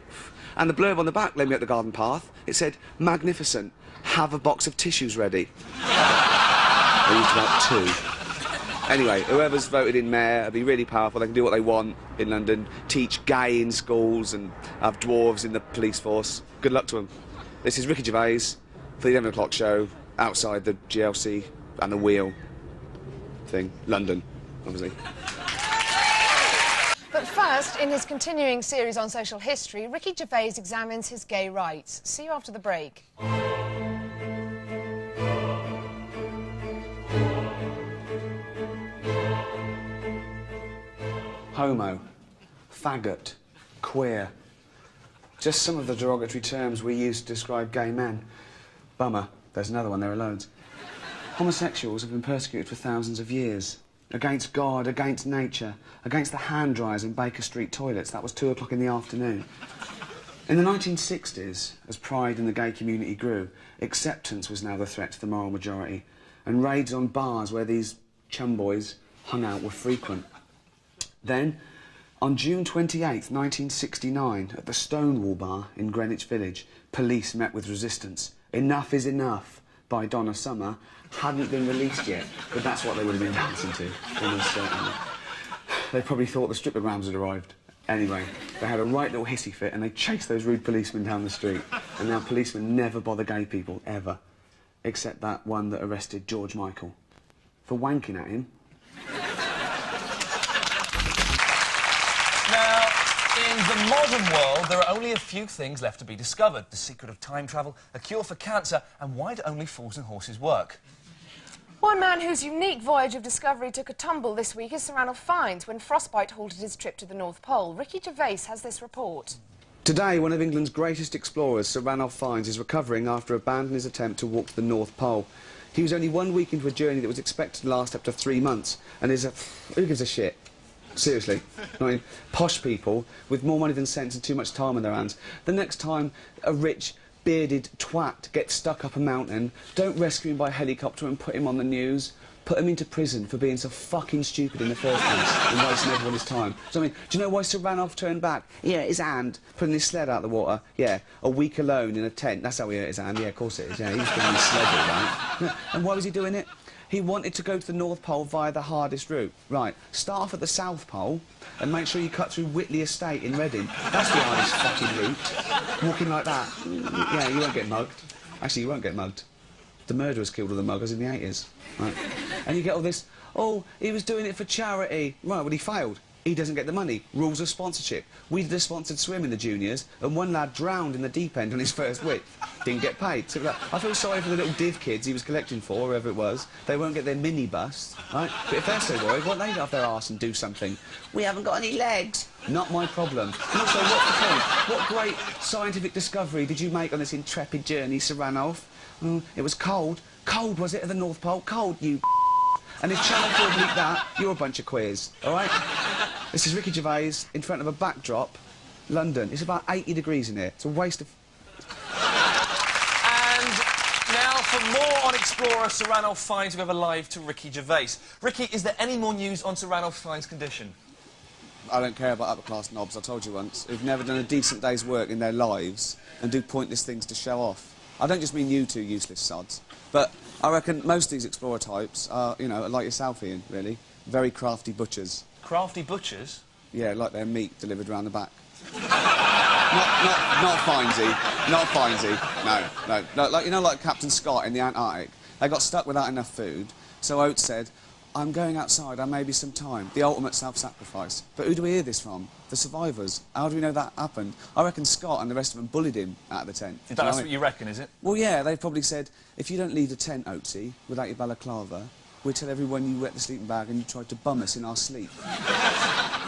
And the blurb on the back led me up the garden path. It said, magnificent, have a box of tissues ready. I used about 2. Anyway, whoever's voted in mayor will be really powerful. They can do what they want in London, teach gay in schools and have dwarves in the police force. Good luck to them. This is Ricky Gervais for the 11 o'clock show outside the GLC and the wheel thing. London, obviously. But first, in his continuing series on social history, Ricky Gervais examines his gay rights. See you after the break. Homo, faggot, queer. Just some of the derogatory terms we use to describe gay men. Bummer, there's another one, there are loads. Homosexuals have been persecuted for thousands of years. Against God, against nature, against the hand dryers in Baker Street toilets. That was 2 o'clock in the afternoon. In the 1960s, as pride in the gay community grew, acceptance was now the threat to the moral majority, and raids on bars where these chum boys hung out were frequent. Then, on June 28th, 1969, at the Stonewall Bar in Greenwich Village, police met with resistance. Enough is Enough by Donna Summer hadn't been released yet, but that's what they would have been dancing to, almost certainly. They probably thought the stripograms had arrived. Anyway, they had a right little hissy fit and they chased those rude policemen down the street. And now policemen never bother gay people, ever. Except that one that arrested George Michael. For wanking at him. Now, in the modern world, there are only a few things left to be discovered. The secret of time travel, a cure for cancer, and why do only fools and horses work? One man whose unique voyage of discovery took a tumble this week is Sir Ranulph Fiennes when frostbite halted his trip to the North Pole. Ricky Gervais has this report. Today, one of England's greatest explorers, Sir Ranulph Fiennes, is recovering after abandoning his attempt to walk to the North Pole. He was only 1 week into a journey that was expected to last up to 3 months. And who gives a shit? Seriously. I mean, posh people with more money than sense and too much time on their hands. The next time a rich, bearded twat gets stuck up a mountain, don't rescue him by helicopter and put him on the news. Put him into prison for being so fucking stupid in the first place and wasting everyone's time. So, I mean, do you know why Saranov turned back? Yeah, his hand, putting his sled out of the water. Yeah, a week alone in a tent. That's how he hurt his hand. Yeah, of course it is. Yeah, he was putting his sled all right. And why was he doing it? He wanted to go to the North Pole via the hardest route. Right, start off at the South Pole and make sure you cut through Whitley Estate in Reading. That's the hardest fucking route. Walking like that. Yeah, you won't get mugged. Actually, you won't get mugged. The murderers killed all the muggers in the 80s. Right. And you get all this, oh, he was doing it for charity. Right, well, he failed. He doesn't get the money. Rules of sponsorship. We did a sponsored swim in the juniors, and one lad drowned in the deep end on his first week. Didn't get paid. So I feel sorry for the little div kids he was collecting for, whoever it was. They won't get their minibus, right? But if they're so worried, why don't they get off their arse and do something? We haven't got any legs. Not my problem. And also, what's the point? What great scientific discovery did you make on this intrepid journey, Saranov? It was cold. Cold, was it, at the North Pole? Cold, you And if Channel 4 leaked that, you're a bunch of queers, all right? This is Ricky Gervais in front of a backdrop, London. It's about 80 degrees in here. It's a waste of... And now for more on Explorer, Saranov finds we have a live to Ricky Gervais. Ricky, is there any more news on Saranov finds condition? I don't care about upper-class knobs, I told you once, who've never done a decent day's work in their lives and do pointless things to show off. I don't just mean you two useless sods, but I reckon most of these Explorer types are, you know, like yourself, Ian, really. Very crafty butchers. Crafty butchers? Yeah, like their meat delivered round the back. not Finesy. Not Finesy. No, like, you know, like Captain Scott in the Antarctic. They got stuck without enough food, so Oates said, I'm going outside, I may be some time. The ultimate self-sacrifice. But who do we hear this from? The survivors. How do we know that happened? I reckon Scott and the rest of them bullied him out of the tent. That's what you reckon, is it? Well, yeah, they probably said, if you don't leave the tent, Oatesy, without your balaclava, we'll tell everyone you wet the sleeping bag and you tried to bum us in our sleep.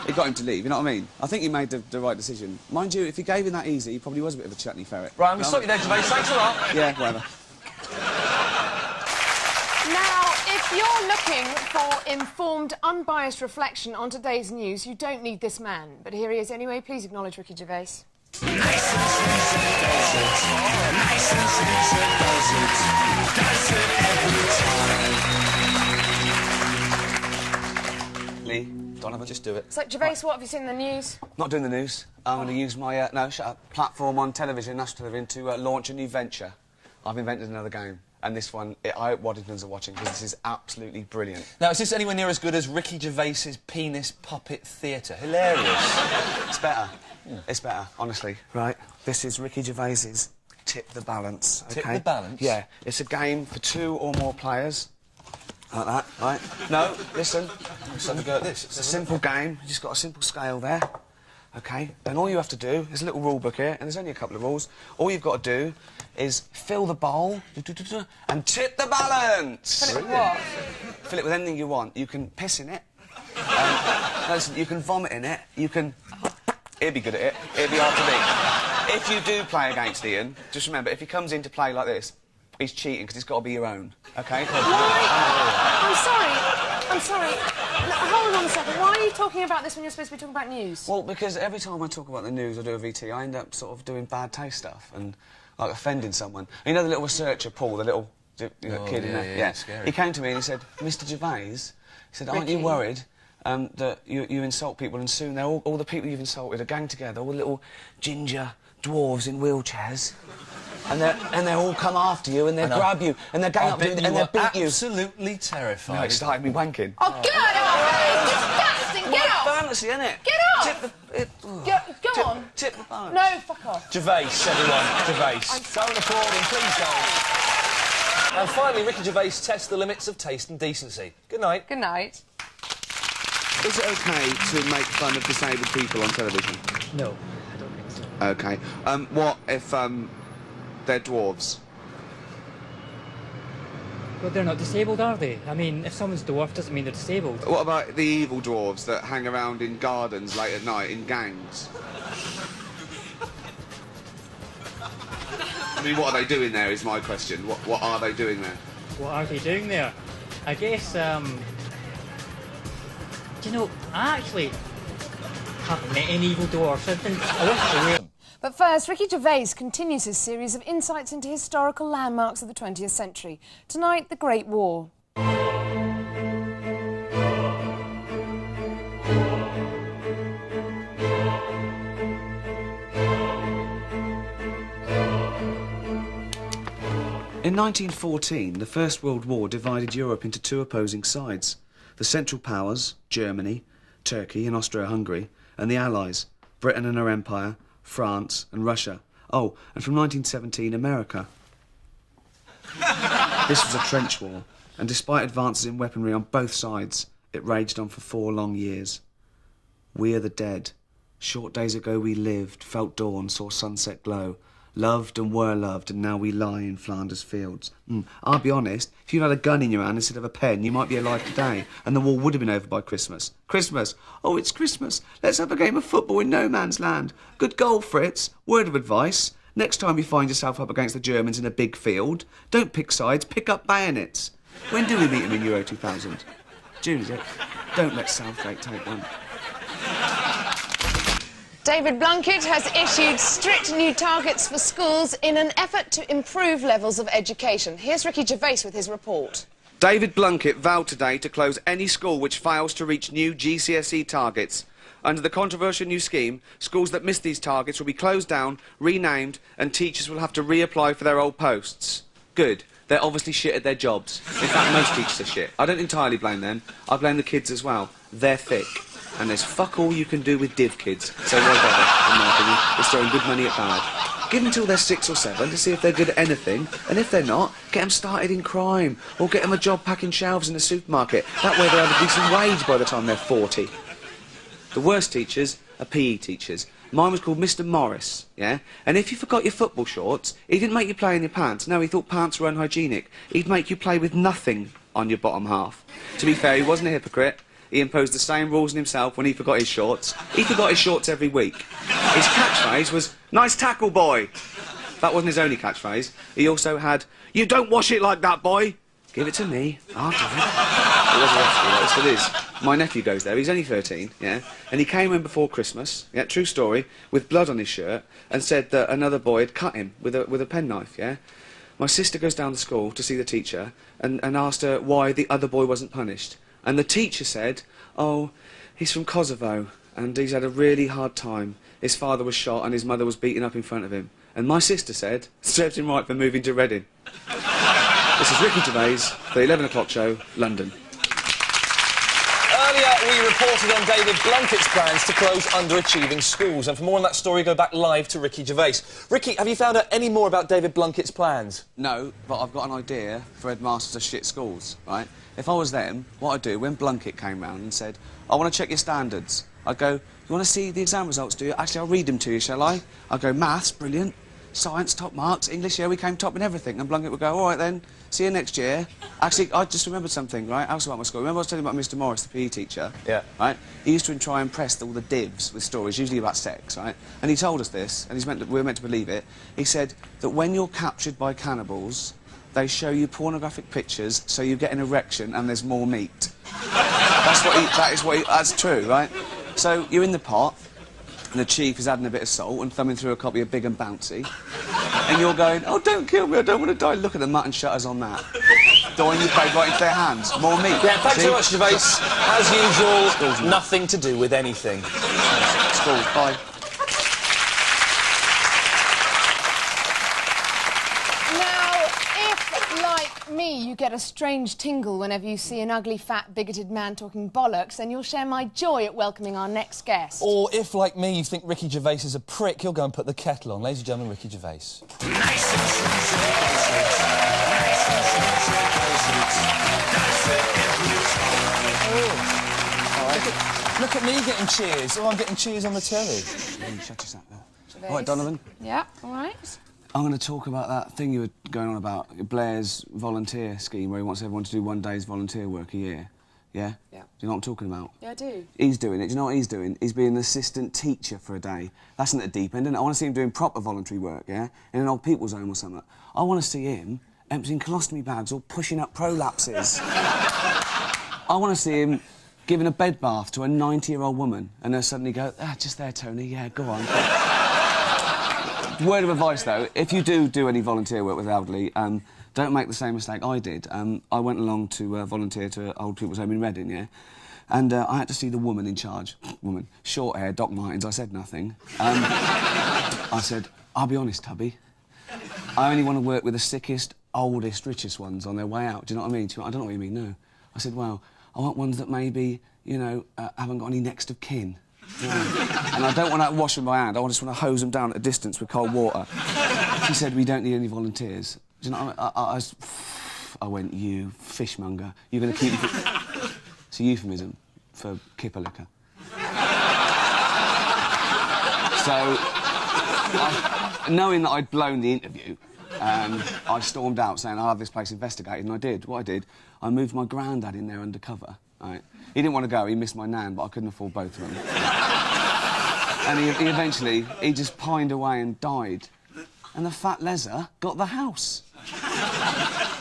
It got him to leave, you know what I mean? I think he made the right decision. Mind you, if he gave him that easy, he probably was a bit of a chutney ferret. Right, I'm going to stop you there, Gervais. Thanks a lot. Yeah, whatever. Now, if you're looking for informed, unbiased reflection on today's news, you don't need this man. But here he is anyway. Please acknowledge Ricky Gervais. Nice and sweet it does it. Nice and sweet it does it. Does it every time. Lee, don't ever just do it. So, Gervais, what have you seen in the news? Not doing the news. I'm going to use my, no, shut up, platform on television, national television, to launch a new venture. I've invented another game. And this one, I hope Waddingtons are watching, because this is absolutely brilliant. Now, is this anywhere near as good as Ricky Gervais's penis puppet theatre? Hilarious. It's better. Yeah. It's better, honestly. Right, this is Ricky Gervais's Tip the Balance, OK? Tip the Balance? Yeah, it's a game for 2 or more players. Like that, right? No, listen. Let's have a go at this. It's a simple game. You just got a simple scale there. OK? And all you have to do, there's a little rule book here, and there's only a couple of rules. All you've got to do is fill the bowl and tip the balance. Fill it with what? Fill it with anything you want. You can piss in it. Listen, you can vomit in it. You can... He'll be good at it. It'll be hard to beat. If you do play against Ian, just remember, if he comes in to play like this, he's cheating, because it's got to be your own. OK? I'm sorry. No, hold on a second. Why are you talking about this when you're supposed to be talking about news? Well, because every time I talk about the news or do a VT, I end up sort of doing bad taste stuff and, like, offending someone. You know the little researcher, Paul, the little kid in there? Yeah, scary. He came to me and he said, Mr Gervais, he said, aren't you worried that you insult people and soon all the people you've insulted are gang together, all the little ginger dwarves in wheelchairs, and they'll all come after you and they'll grab you and they'll gang up you and they'll beat you. Absolutely terrified. No, it started me wanking. Oh, get out! Disgusting! Get out! Fantasy, innit? Get out! Go on. Tip the balance. No, fuck off. Gervais, everyone. Gervais. Don't applaud him, please don't. And finally, Ricky Gervais tests the limits of taste and decency. Good night. Good night. Is it OK to make fun of disabled people on television? No, I don't think so. OK. What if, they're dwarves? But they're not disabled, are they? I mean, if someone's dwarf, doesn't mean they're disabled. What about the evil dwarves that hang around in gardens late at night in gangs? I mean, what are they doing there is my question. What are they doing there? What are they doing there? I guess, do you know, I actually haven't met any evil dwarfs. I wasn't aware. But first, Ricky Gervais continues his series of insights into historical landmarks of the 20th century. Tonight, the Great War. In 1914, the First World War divided Europe into two opposing sides. The Central Powers, Germany, Turkey and Austro-Hungary, and the Allies, Britain and her empire, France and Russia. Oh, and from 1917, America. This was a trench war, and despite advances in weaponry on both sides, it raged on for 4 long years. We are the dead. Short days ago we lived, felt dawn, saw sunset glow, loved and were loved, and now we lie in Flanders fields. I'll be honest, if you had a gun in your hand instead of a pen, you might be alive today, and the war would have been over by Christmas. Christmas! Oh, it's Christmas. Let's have a game of football in no man's land. Good goal, Fritz. Word of advice. Next time you find yourself up against the Germans in a big field, don't pick sides, pick up bayonets. When do we meet them in Euro 2000? June, is it? Don't let Southgate take one. David Blunkett has issued strict new targets for schools in an effort to improve levels of education. Here's Ricky Gervais with his report. David Blunkett vowed today to close any school which fails to reach new GCSE targets. Under the controversial new scheme, schools that miss these targets will be closed down, renamed, and teachers will have to reapply for their old posts. Good. They're obviously shit at their jobs. In fact, most teachers are shit. I don't entirely blame them. I blame the kids as well. They're thick. And there's fuck all you can do with div kids. So why bother, in my opinion? It's throwing good money at bad. Give them till they're 6 or 7 to see if they're good at anything, and if they're not, get them started in crime, or get them a job packing shelves in a supermarket. That way they'll have a decent wage by the time they're 40. The worst teachers are PE teachers. Mine was called Mr. Morris, yeah? And if you forgot your football shorts, he didn't make you play in your pants. No, he thought pants were unhygienic. He'd make you play with nothing on your bottom half. To be fair, he wasn't a hypocrite. He imposed the same rules on himself when he forgot his shorts. He forgot his shorts every week. His catchphrase was, "Nice tackle, boy." That wasn't his only catchphrase. He also had, "You don't wash it like that, boy." Give it to me. I'll do it. It wasn't often, it still is. My nephew goes there. He's only 13, yeah? And he came in before Christmas, yeah, true story, with blood on his shirt, and said that another boy had cut him with a penknife, yeah? My sister goes down to school to see the teacher and asked her why the other boy wasn't punished. And the teacher said, "Oh, he's from Kosovo, and he's had a really hard time. His father was shot and his mother was beaten up in front of him." And my sister said, "Served him right for moving to Reading." This is Ricky Gervais, the 11 o'clock show, London. Earlier, we reported on David Blunkett's plans to close underachieving schools. And for more on that story, go back live to Ricky Gervais. Ricky, have you found out any more about David Blunkett's plans? No, but I've got an idea for headmasters of shit schools, right? If I was them, what I'd do, when Blunkett came round and said, "I want to check your standards," I'd go, "You want to see the exam results, do you? Actually, I'll read them to you, shall I?" I'd go, "Maths, brilliant. Science, top marks. English, yeah, we came top in everything." And Blunkett would go, "All right then, see you next year." Actually, I just remembered something, right? I also about my school. Remember I was telling you about Mr. Morris, the PE teacher? Yeah. Right? He used to try and impress all the divs with stories, usually about sex, right? And he told us this, and we were meant to believe it. He said that when you're captured by cannibals, they show you pornographic pictures so you get an erection and there's more meat. That's true, right? So you're in the pot, and the chief is adding a bit of salt and thumbing through a copy of Big and Bouncy, and you're going, "Oh, don't kill me, I don't want to die." Look at the mutton shutters on that. Throwing you played right into their hands. More meat. Yeah, thanks See? so much, Gervais. As usual, nothing to do with anything. Schools, bye. Now, if, like me, you get a strange tingle whenever you see an ugly, fat, bigoted man talking bollocks, then you'll share my joy at welcoming our next guest. Or if, like me, you think Ricky Gervais is a prick, you'll go and put the kettle on. Ladies and gentlemen, Ricky Gervais. Nice and sweet it does it. Nice and sweet it does it. Does it every time. All right. Look at me getting cheers. Oh, I'm getting cheers on the telly. Shut yourself now. All right, Donovan. Yeah, all right. I'm going to talk about that thing you were going on about, Blair's volunteer scheme, where he wants everyone to do 1 day's volunteer work a year. Yeah? Yeah. Do you know what I'm talking about? Yeah, I do. He's doing it. Do you know what he's doing? He's being an assistant teacher for a day. That's not a deep end, isn't it? I want to see him doing proper voluntary work, yeah? In an old people's home or something. I want to see him emptying colostomy bags or pushing up prolapses. I want to see him giving a bed bath to a 90-year-old woman and her suddenly go, just there, Tony, yeah, go on. Word of advice, though, if you do any volunteer work with the elderly, don't make the same mistake I did. I went along to volunteer to old people's home in Reading, yeah? And I had to see the woman in charge. Woman. Short hair, Doc Martens, I said nothing. I said, I'll be honest, Tubby. I only want to work with the sickest, oldest, richest ones on their way out. Do you know what I mean? She went, I don't know what you mean, no. I said, well, I want ones that maybe, you know, haven't got any next of kin. Yeah. And I don't want to wash them by hand. I just want to hose them down at a distance with cold water. She said, we don't need any volunteers. Do you know, I went, you fishmonger, you're going to keep... It's a euphemism for kipper liquor. So, knowing that I'd blown the interview, I stormed out saying, I'll have this place investigated, and I did. What I did, I moved my granddad in there undercover, right? He didn't want to go, he missed my nan, but I couldn't afford both of them. And he eventually, he just pined away and died. And the fat leser got the house.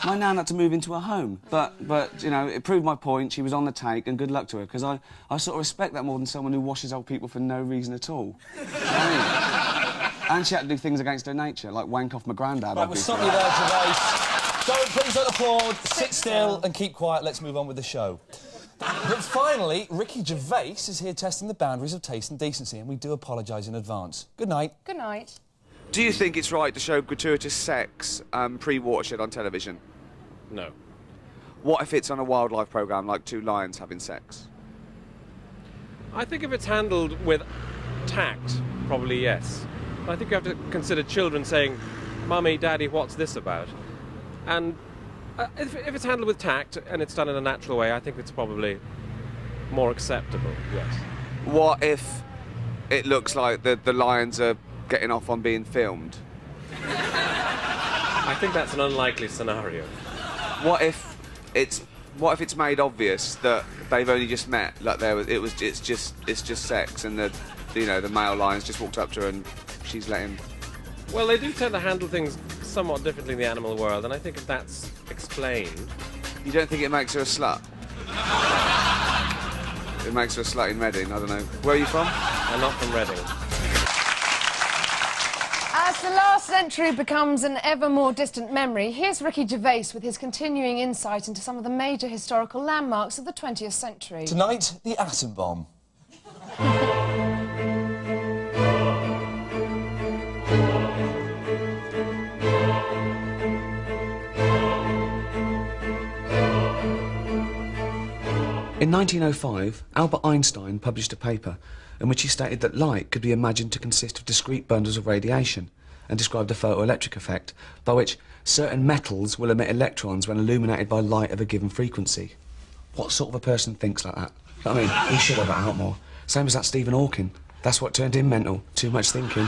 My nan had to move into a home, but you know, it proved my point. She was on the take, and good luck to her, because I sort of respect that more than someone who washes old people for no reason at all. And she had to do things against her nature, like wank off my granddad. Right, we'll stop you there, Gervais. Please don't applaud. Sit still and keep quiet. Let's move on with the show. But finally, Ricky Gervais is here testing the boundaries of taste and decency, and we do apologise in advance. Good night. Good night. Do you think it's right to show gratuitous sex pre-Watershed on television? No. What if it's on a wildlife programme like two lions having sex? I think if it's handled with tact, probably yes. But I think you have to consider children saying, Mummy, Daddy, what's this about? And if it's handled with tact and it's done in a natural way, I think it's probably more acceptable, yes. What if it looks like the lions are getting off on being filmed? I think that's an unlikely scenario. What if it's made obvious that they've only just met, like it's just sex, and the male lion's just walked up to her and she's let him? Well, they do tend to handle things somewhat differently in the animal world, and I think if that's explained... You don't think it makes her a slut? It makes her a slut in Reading, I don't know. Where are you from? I'm not from Reading. As the last century becomes an ever more distant memory, here's Ricky Gervais with his continuing insight into some of the major historical landmarks of the 20th century. Tonight, the atom bomb. In 1905, Albert Einstein published a paper in which he stated that light could be imagined to consist of discrete bundles of radiation, and described the photoelectric effect, by which certain metals will emit electrons when illuminated by light of a given frequency. What sort of a person thinks like that? I mean, he should have it out more. Same as that Stephen Hawking. That's what turned him mental. Too much thinking.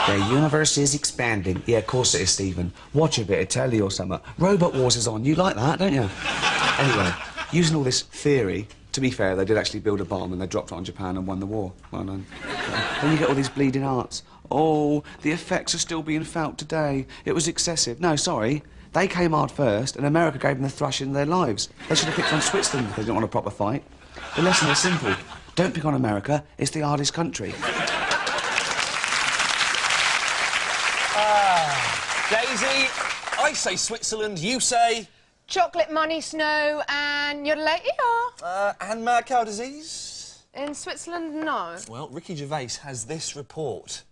The universe is expanding. Yeah, of course it is, Stephen. Watch a bit of telly or something. Robot Wars is on. You like that, don't you? Anyway, using all this theory, to be fair, they did actually build a bomb and they dropped it on Japan and won the war. Well done. Then you get all these bleeding arts. Oh, the effects are still being felt today. It was excessive. No, sorry. They came hard first, and America gave them the thrashing of their lives. They should have picked on Switzerland if they didn't want a proper fight. The lesson is simple. Don't pick on America. It's the hardest country. Daisy, I say Switzerland, you say... Chocolate, money, snow, and yodelatio. And mad cow disease? In Switzerland, no. Well, Ricky Gervais has this report.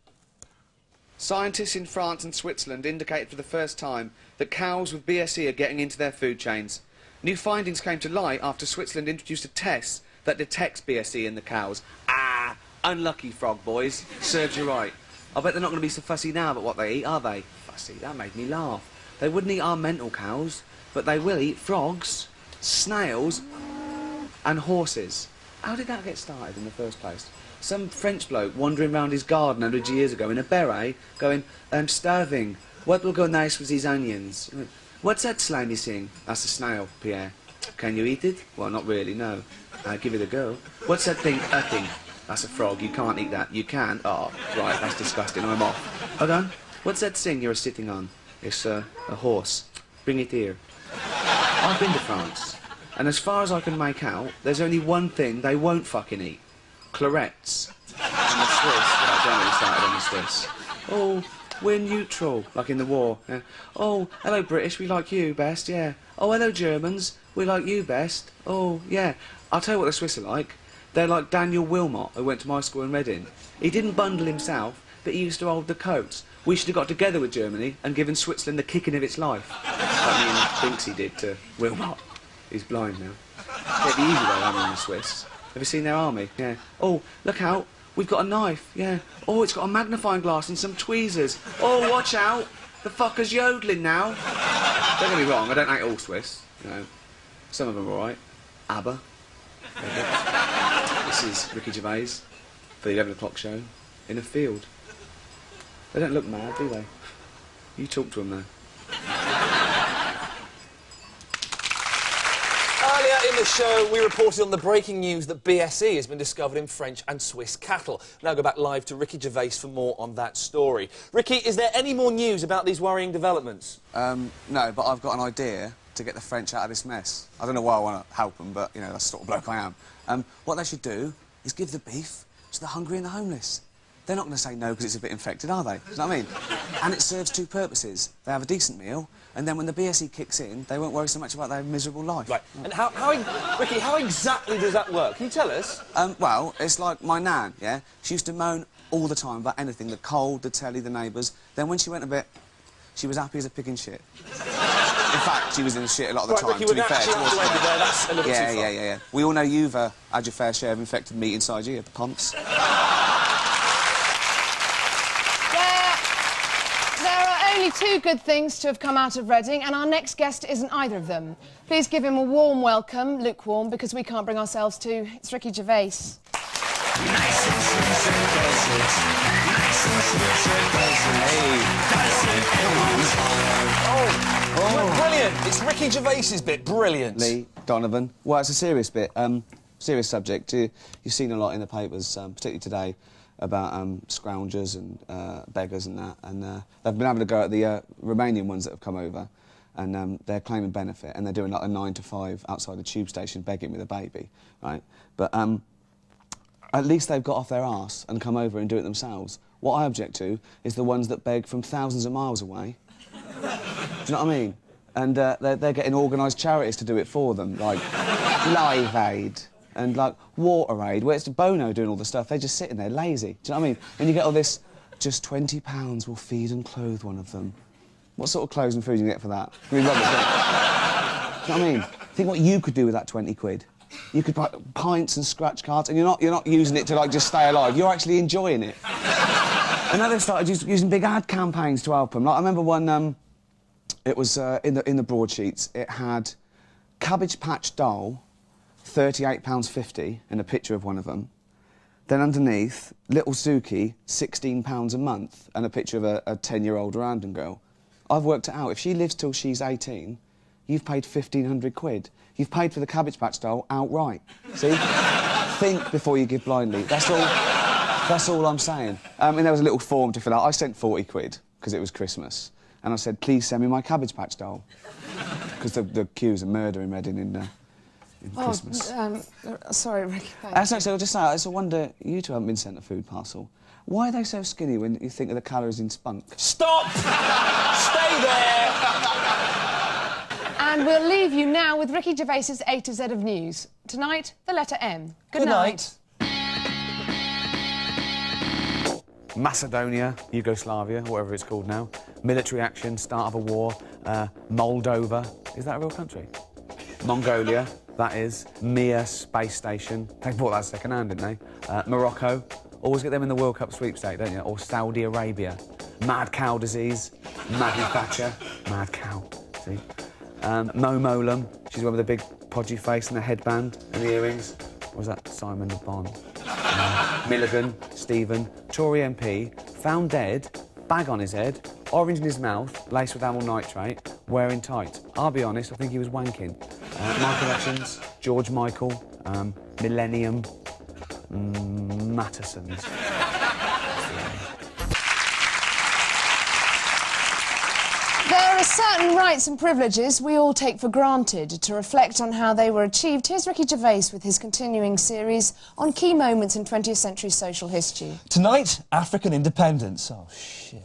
Scientists in France and Switzerland indicated for the first time that cows with BSE are getting into their food chains. New findings came to light after Switzerland introduced a test that detects BSE in the cows. Ah, unlucky frog boys. Serves you right. I bet they're not going to be so fussy now about what they eat, are they? Fussy, that made me laugh. They wouldn't eat our mental cows, but they will eat frogs, snails, and horses. How did that get started in the first place? Some French bloke wandering round his garden 100 years ago in a beret, going, I'm starving. What will go nice with these onions? What's that slimy thing? That's a snail, Pierre. Can you eat it? Well, not really, no. Give it a go. What's that thing? A thing. That's a frog. You can't eat that. You can? Oh, right, that's disgusting. I'm off. Hold on. What's that thing you're sitting on? It's a horse. Bring it here. I've been to France, and as far as I can make out, there's only one thing they won't fucking eat. Clarets. And the Swiss, well, I don't really started on the Swiss. Oh, we're neutral, like in the war. Yeah. Oh, hello British, we like you best, yeah. Oh, hello Germans, we like you best. Oh, yeah. I'll tell you what the Swiss are like. They're like Daniel Wilmot, who went to my school in Reading. He didn't bundle himself, but he used to hold the coats. We should have got together with Germany and given Switzerland the kicking of its life. I mean, thinks he did to Wilmot. He's blind now. It'd be easy though, having the Swiss. Have you seen their army? Yeah. Oh, look out. We've got a knife. Yeah. Oh, it's got a magnifying glass and some tweezers. Oh, watch out. The fucker's yodeling now. Don't get me wrong, I don't hate all Swiss. You know, some of them are alright. ABBA. This is Ricky Gervais for the 11 o'clock show in a field. They don't look mad, do they? You talk to them though. Earlier in the show, we reported on the breaking news that BSE has been discovered in French and Swiss cattle. Now go back live to Ricky Gervais for more on that story. Ricky, is there any more news about these worrying developments? No, but I've got an idea to get the French out of this mess. I don't know why I want to help them, but, you know, that's the sort of bloke I am. What they should do is give the beef to the hungry and the homeless. They're not going to say no because it's a bit infected, are they? Do you know what I mean? And it serves two purposes. They have a decent meal, and then when the BSE kicks in, they won't worry so much about their miserable life. Right. And Ricky, how exactly does that work? Can you tell us? Well, it's like my nan, yeah? She used to moan all the time about anything, the cold, the telly, the neighbours. Then when she went a bit, she was happy as a pig in shit. In fact, she was in shit a lot of the time, Ricky, to be fair. That's a little too far. Yeah. We all know you've had your fair share of infected meat inside you, the pumps. There are only two good things to have come out of Reading, and our next guest isn't either of them. Please give him a warm welcome, lukewarm, because we can't bring ourselves to. It's Ricky Gervais. Nice and sweet and does it. Nice and sweet and does it. Does it. Oh, brilliant! It's Ricky Gervais's bit. Brilliant. Lee, Donovan. Well, it's a serious bit. Serious subject. You've seen a lot in the papers, particularly today, about scroungers and beggars and that. And they've been having a go at the Romanian ones that have come over, and they're claiming benefit, and they're doing like a 9 to 5 outside the tube station begging with a baby, right? But at least they've got off their arse and come over and do it themselves. What I object to is the ones that beg from thousands of miles away. Do you know what I mean? And they're getting organised charities to do it for them, like Live Aid and like Water Aid, where it's Bono doing all the stuff. They're just sitting there lazy. Do you know what I mean? When you get all this, just £20 will feed and clothe one of them. What sort of clothes and food do you get for that? I mean, rubbish, do you know what I mean? Think what you could do with that 20 quid. You could buy pints and scratch cards, and you're not using it to like just stay alive. You're actually enjoying it. And now they've started using big ad campaigns to help them. Like I remember one. It was in the broadsheets. It had Cabbage Patch Doll, £38.50, and a picture of one of them. Then underneath, Little Suki, £16 a month, and a picture of a 10-year-old Rwandan girl. I've worked it out. If she lives till she's 18, you've paid 1,500 quid. You've paid for the Cabbage Patch Doll outright. See? Think before you give blindly. That's all I'm saying. And there was a little form to fill out. I sent 40 quid, because it was Christmas. And I said, please send me my Cabbage Patch Doll. Because the queues are murder in Reading in Christmas. Sorry, Ricky. So just say, it's a wonder you two haven't been sent a food parcel. Why are they so skinny when you think of the calories in spunk? Stop! Stay there! And we'll leave you now with Ricky Gervais's A to Z of news. Tonight, the letter M. Good night. Macedonia, Yugoslavia, whatever it's called now. Military action, start of a war. Moldova, is that a real country? Mongolia, that is. Mir space station. They bought that second hand, didn't they? Morocco, always get them in the World Cup sweepstake, don't you? Or Saudi Arabia. Mad cow disease. Maggie Thatcher. Mad cow, see? Molum, she's the one with the big podgy face and the headband and the earrings. Or was that Simon the Bond? Milligan, Stephen, Tory MP, found dead, bag on his head, orange in his mouth, laced with amyl nitrate, wearing tight. I'll be honest, I think he was wanking. Michael Hutchins, George Michael, Millennium, Mattersons. There are certain rights and privileges we all take for granted. To reflect on how they were achieved, here's Ricky Gervais with his continuing series on key moments in 20th century social history. Tonight, African independence. Oh, shit.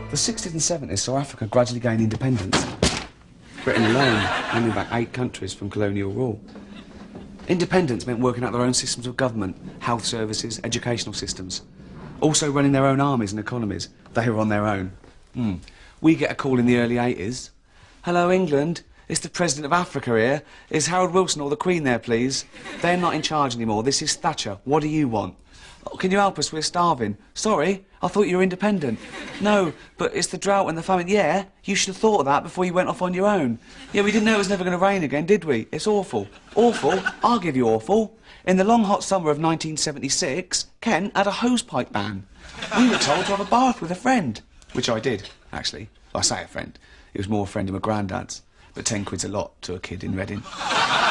The 60s and 70s saw Africa gradually gain independence. Britain alone handing back 8 countries from colonial rule. Independence meant working out their own systems of government, health services, educational systems. Also running their own armies and economies. They were on their own. We get a call in the early 80s. Hello, England. It's the President of Africa here. Is Harold Wilson or the Queen there, please? They're not in charge anymore. This is Thatcher. What do you want? Oh, can you help us? We're starving. Sorry, I thought you were independent. No, but it's the drought and the famine. Yeah, you should have thought of that before you went off on your own. Yeah, we didn't know it was never going to rain again, did we? It's awful. Awful? I'll give you awful. In the long hot summer of 1976, Kent had a hosepipe ban. We were told to have a bath with a friend. Which I did, actually. I say a friend. It was more a friend of my granddad's. But 10 quid's a lot to a kid in Reading.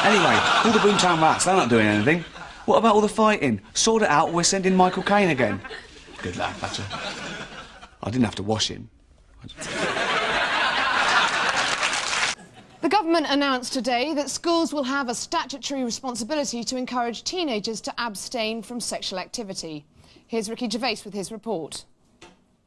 Anyway, all the Boomtown Rats, they're not doing anything. What about all the fighting? Sort it out, or we're sending Michael Caine again. Good lad, Thatcher. I didn't have to wash him. The government announced today that schools will have a statutory responsibility to encourage teenagers to abstain from sexual activity. Here's Ricky Gervais with his report.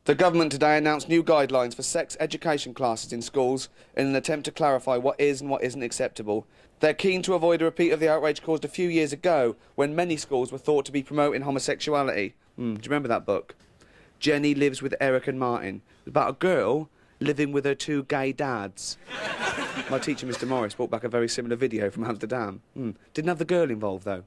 The government today announced new guidelines for sex education classes in schools in an attempt to clarify what is and what isn't acceptable. They're keen to avoid a repeat of the outrage caused a few years ago when many schools were thought to be promoting homosexuality. Do you remember that book? Jenny Lives with Eric and Martin. It's about a girl living with her 2 gay dads. My teacher, Mr. Morris, brought back a very similar video from Amsterdam. Didn't have the girl involved, though.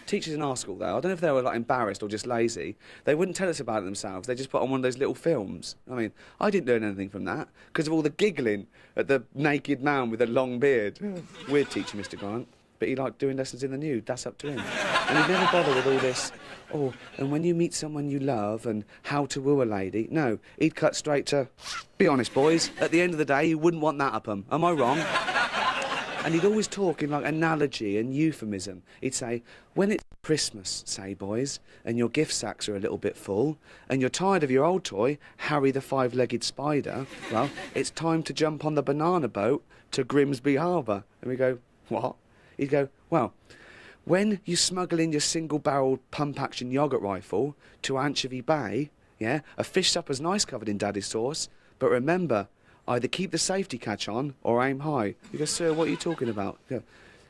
Teachers in our school, though, I don't know if they were, like, embarrassed or just lazy. They wouldn't tell us about it themselves. They just put on one of those little films. I mean, I didn't learn anything from that because of all the giggling at the naked man with a long beard. Weird teacher, Mr. Grant. But he liked doing lessons in the nude. That's up to him. And he'd never bother with all this, oh, and when you meet someone you love and how to woo a lady. No, he'd cut straight to, be honest, boys, at the end of the day, you wouldn't want that up 'em. Am I wrong? And he'd always talk in, like, analogy and euphemism. He'd say, when it's Christmas, say, boys, and your gift sacks are a little bit full, and you're tired of your old toy, Harry the 5-legged spider, well, it's time to jump on the banana boat to Grimsby Harbour. And we go, what? He'd go, well, when you smuggle in your single-barreled pump-action yoghurt rifle to Anchovy Bay, yeah, a fish supper's nice covered in daddy's sauce, but remember, either keep the safety catch on or aim high. You go, sir, what are you talking about? You go,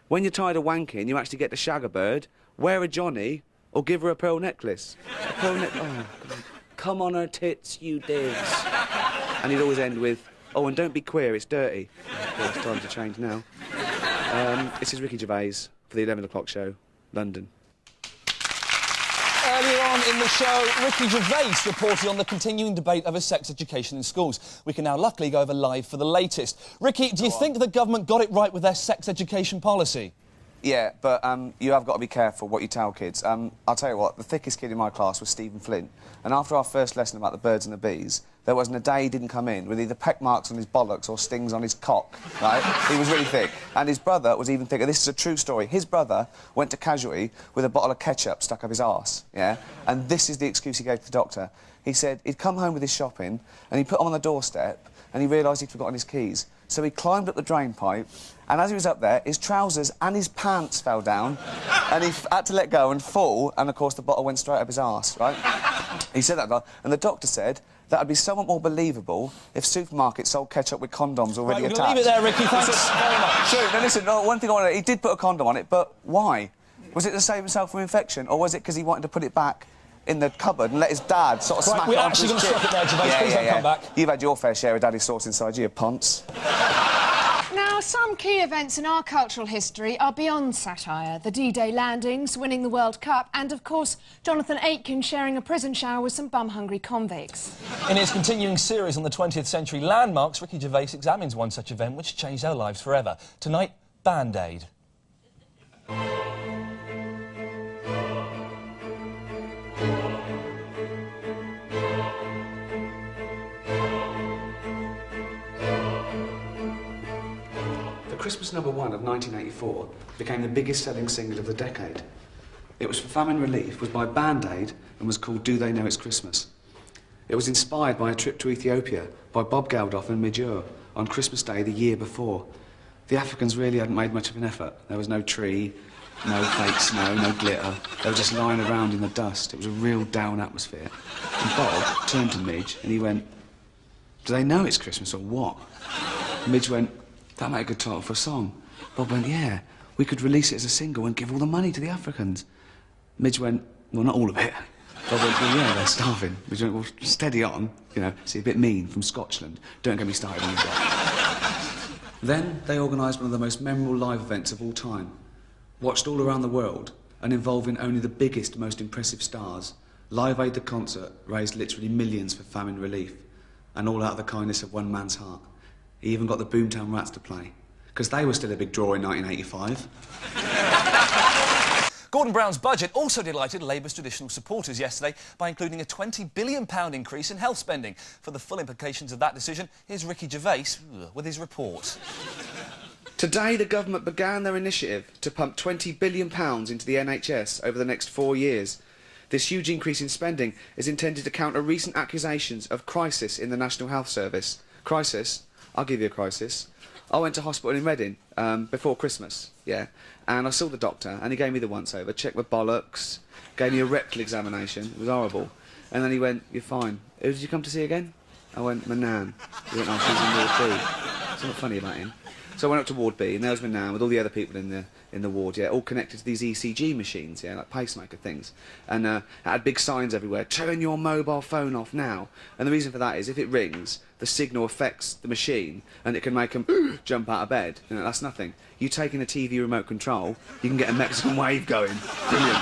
when you're tired of wanking, you actually get to shag a bird, wear a Johnny, or give her a pearl necklace. A pearl necklace. Oh, God. Come on her tits, you digs. And he'd always end with, oh, and don't be queer, it's dirty. Well, it's time to change now. This is Ricky Gervais for the 11 o'clock show, London. Earlier on in the show, Ricky Gervais reported on the continuing debate over sex education in schools. We can now luckily go over live for the latest. Ricky, do you think the government got it right with their sex education policy? Yeah, but you have got to be careful what you tell kids. I'll tell you what, the thickest kid in my class was Stephen Flint. And after our first lesson about the birds and the bees, there wasn't a day he didn't come in with either peck marks on his bollocks or stings on his cock, right? He was really thick. And his brother was even thicker. This is a true story. His brother went to Casualty with a bottle of ketchup stuck up his arse, yeah? And this is the excuse he gave to the doctor. He said he'd come home with his shopping and he put them on the doorstep and he realised he'd forgotten his keys. So he climbed up the drain pipe, and as he was up there, his trousers and his pants fell down, and he had to let go and fall, and of course the bottle went straight up his arse, right? He said that, and the doctor said that would be somewhat more believable if supermarkets sold ketchup with condoms already right, attached. Leave it there, Ricky. Thanks very much. True. Now listen, one thing I want to... He did put a condom on it, but why? Was it to save himself from infection, or was it because he wanted to put it back in the cupboard and let his dad sort of smack it onto his chip? We're actually going to stop it there, Gervais. Please don't come back. You've had your fair share of daddy's sauce inside you, ponce. Now, some key events in our cultural history are beyond satire. The D-Day landings, winning the World Cup, and, of course, Jonathan Aitken sharing a prison shower with some bum-hungry convicts. In his continuing series on the 20th century landmarks, Ricky Gervais examines one such event which changed our lives forever. Tonight, Band-Aid. Christmas #1 of 1984 became the biggest selling single of the decade. It was for famine relief, was by Band Aid, and was called Do They Know It's Christmas. It was inspired by a trip to Ethiopia by Bob Geldof and Midge Ure on Christmas Day the year before. The Africans really hadn't made much of an effort. There was no tree, no fake snow, no glitter. They were just lying around in the dust. It was a real down atmosphere. And Bob turned to Midge and he went, "Do they know it's Christmas or what?" And Midge went, "That might be a good title for a song." Bob went, "Yeah, we could release it as a single and give all the money to the Africans." Midge went, "Well, not all of it." Bob went, "Well, yeah, they're starving." Midge went, "Well, steady on, you know, see, a bit mean from Scotland. Don't get me started on that." Then they organised one of the most memorable live events of all time, watched all around the world and involving only the biggest, most impressive stars. Live Aid the concert raised literally millions for famine relief, and all out of the kindness of one man's heart. He even got the Boomtown Rats to play, because they were still a big draw in 1985. Gordon Brown's budget also delighted Labour's traditional supporters yesterday by including a £20 billion increase in health spending. For the full implications of that decision, here's Ricky Gervais with his report. Today, the government began their initiative to pump £20 billion into the NHS over the next 4 years. This huge increase in spending is intended to counter recent accusations of crisis in the National Health Service. Crisis? I'll give you a crisis. I went to hospital in Reading before Christmas, yeah, and I saw the doctor and he gave me the once-over, checked my bollocks, gave me a rectal examination. It was horrible. And then he went, "You're fine. Who did you come to see again?" I went, "My nan." He went, "Oh, she's in Ward B." It's not funny about him. So I went up to Ward B, and there was my nan with all the other people in the ward, yeah, all connected to these ECG machines, yeah, like pacemaker things. And it had big signs everywhere, "Turn your mobile phone off now." And the reason for that is if it rings, the signal affects the machine, and it can make them jump out of bed. You know, that's nothing. You take in a TV remote control, you can get a Mexican wave going. Brilliant.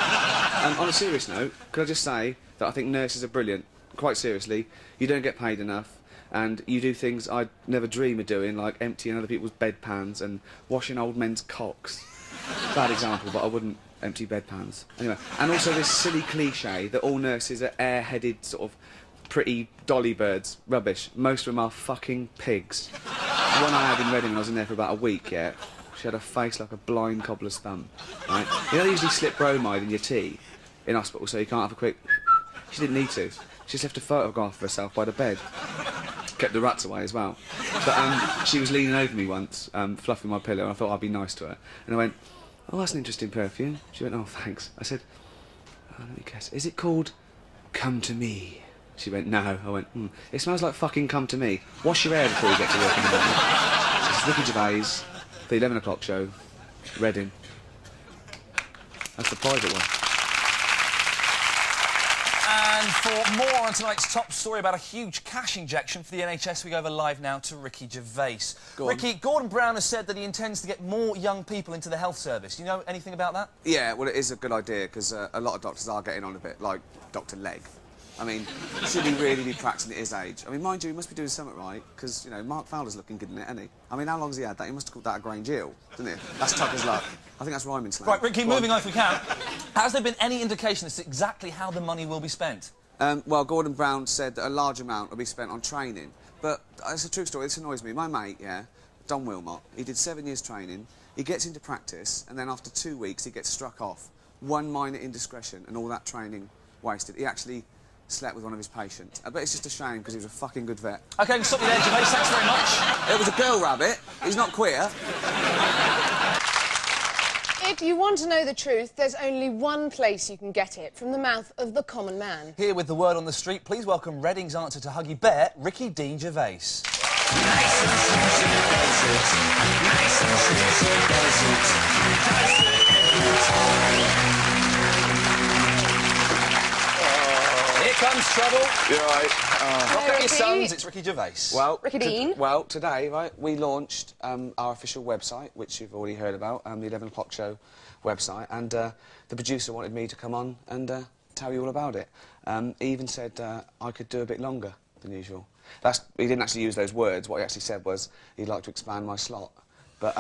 On a serious note, could I just say that I think nurses are brilliant. Quite seriously, you don't get paid enough. And you do things I'd never dream of doing, like emptying other people's bedpans and washing old men's cocks. Bad example, but I wouldn't empty bedpans. Anyway, and also this silly cliche that all nurses are air-headed, sort of pretty dolly birds. Rubbish. Most of them are fucking pigs. The one I had in Reading when I was in there for about a week, yeah, she had a face like a blind cobbler's thumb, right? You know they usually slip bromide in your tea in hospital so you can't have a quick... She didn't need to. She just left a photograph of herself by the bed. Kept the rats away as well. But she was leaning over me once, fluffing my pillow, and I thought I'd be nice to her. And I went, "Oh, that's an interesting perfume." She went, "Oh, thanks." I said, "Oh, let me guess, is it called Come to Me?" She went, "No." I went, "It smells like fucking Come to Me. Wash your hair before you get to work in the morning." This is Ricky Gervais, the 11 o'clock show, Reading. That's the private one. And for more on tonight's top story about a huge cash injection for the NHS, we go over live now to Ricky Gervais. Ricky, Gordon Brown has said that he intends to get more young people into the health service. Do you know anything about that? Yeah, well, it is a good idea, because a lot of doctors are getting on a bit, like Dr. Legg. I mean, should he really be practising at his age? I mean, mind you, he must be doing something right, because, you know, Mark Fowler's looking good in it, isn't he? I mean, how long's he had that? He must have called that a Grange Eel, didn't he? That's tough as luck. I think that's rhyming slang. Right, Ricky, moving on if we can. Has there been any indication as to exactly how the money will be spent? Well, Gordon Brown said that a large amount will be spent on training. But it's a true story, this annoys me. My mate, yeah, Don Wilmot, he did 7 years training, he gets into practice, and then after 2 weeks he gets struck off. One minor indiscretion, and all that training wasted. He actually slept with one of his patients. But it's just a shame, because he was a fucking good vet. OK, stop you there, Gervais, thanks very much. It was a girl rabbit, he's not queer. If you want to know the truth, there's only one place you can get it, from the mouth of the common man. Here with the word on the street, please welcome Reading's answer to Huggy Bear, Ricky Dean Gervais. Nice and cheesy does it. Nice and cheesy does it. Does it every time. Here comes trouble. You're right. Rock up your Ricky. sons, it's Ricky Gervais. Well, Ricky Dean. Well, today, right, we launched our official website, which you've already heard about, the 11 o'clock show website, and the producer wanted me to come on and tell you all about it. He even said I could do a bit longer than usual. He didn't actually use those words. What he actually said was he'd like to expand my slot. But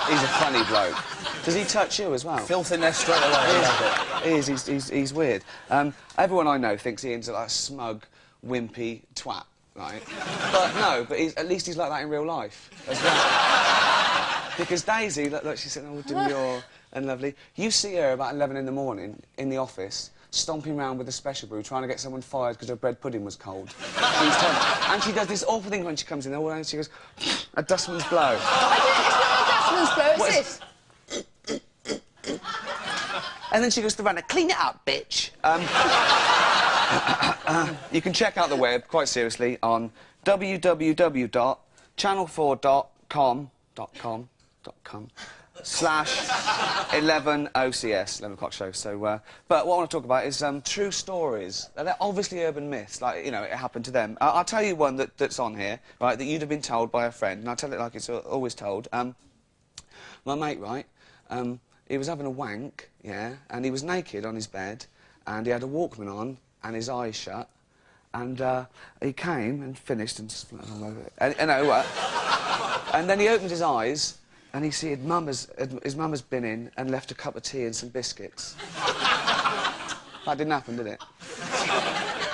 he's a funny bloke. Does he touch you as well? Filth in there straight away. He is. He's weird. Everyone I know thinks Ian's like a smug, wimpy twat, right? But no, but at least he's like that in real life as well. Because Daisy, look, she's sitting all demure and lovely. You see her about 11 in the morning in the office, stomping around with a special brew, trying to get someone fired because her bread pudding was cold. And she does this awful thing when she comes in, and she goes, a dustman's blow. It's not a dustman's blow, it's this. And then she goes to the runner, clean it up, bitch. You can check out the web, quite seriously, on www.channel4.com/11OCS, 11 o'clock show. So, but what I want to talk about is true stories. They're obviously urban myths, like, you know, it happened to them. I'll tell you one that's on here, right, that you'd have been told by a friend, and I'll tell it like it's always told. My mate, right, he was having a wank, yeah, and he was naked on his bed, and he had a Walkman on, and his eyes shut, and he came and finished and split all over it. And then he opened his eyes, and he see his mum has been in and left a cup of tea and some biscuits. That didn't happen, did it?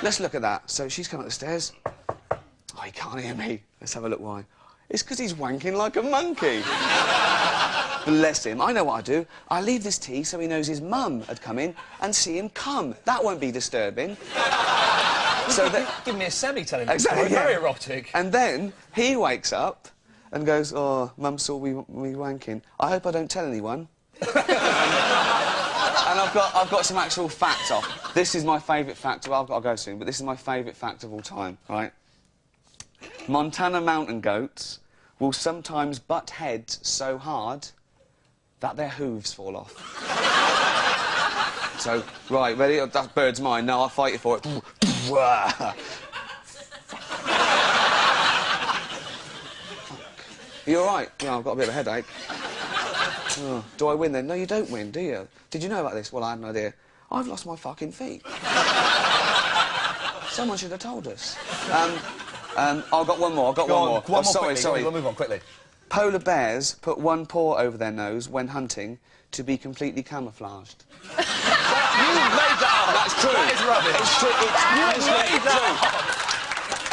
Let's look at that. So she's come up the stairs. Oh, he can't hear me. Let's have a look why. It's because he's wanking like a monkey. Bless him. I know what I do. I leave this tea so he knows his mum had come in and see him come. That won't be disturbing. So Give me a semi-telling exactly, story. Very erotic. And then he wakes up and goes, oh, Mum saw me wanking. I hope I don't tell anyone. And I've got some actual facts off. This is my favourite fact. Well, I've got to go soon, but this is my favourite fact of all time, right? Montana mountain goats will sometimes butt heads so hard that their hooves fall off. So, right, ready? That bird's mine. Now I'll fight you for it. You all right? Yeah, I've got a bit of a headache. Oh, do I win then? No, you don't win, do you? Did you know about this? Well, I had no idea. I've lost my fucking feet. Someone should have told us. I've got one more. One more sorry. We'll move on quickly. Polar bears put one paw over their nose when hunting to be completely camouflaged. You made that up. That's true. That is rubbish.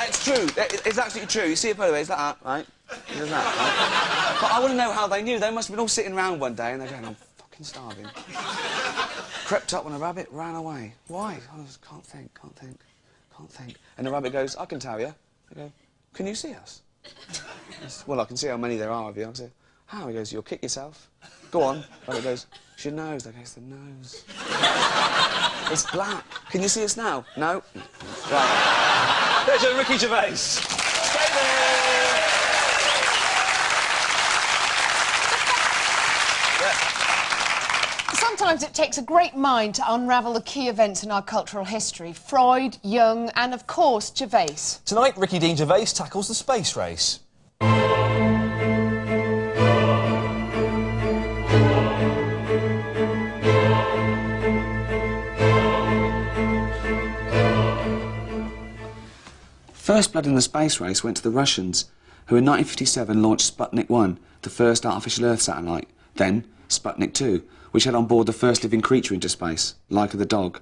It's true. It's true. It's absolutely true. You see a polar bear, it's like that, right? It does that, right? But I want to know how they knew. They must have been all sitting around one day and they're going, I'm fucking starving. Crept up on a rabbit, ran away. Why? I just can't think. And the rabbit goes, I can tell you. They go, can you see us? Well, I can see how many there are of you. I say, how? He goes, you'll kick yourself. Go on. Rabbit goes, it's your nose. I go, it's the nose. It's black. Can you see us now? No. Right. There's your Ricky Gervais. Stay there. Sometimes it takes a great mind to unravel the key events in our cultural history. Freud, Jung and, of course, Gervais. Tonight, Ricky Dean Gervais tackles the space race. First blood in the space race went to the Russians, who in 1957 launched Sputnik 1, the first artificial Earth satellite. Then Sputnik 2, which had on board the first living creature into space, Laika the dog.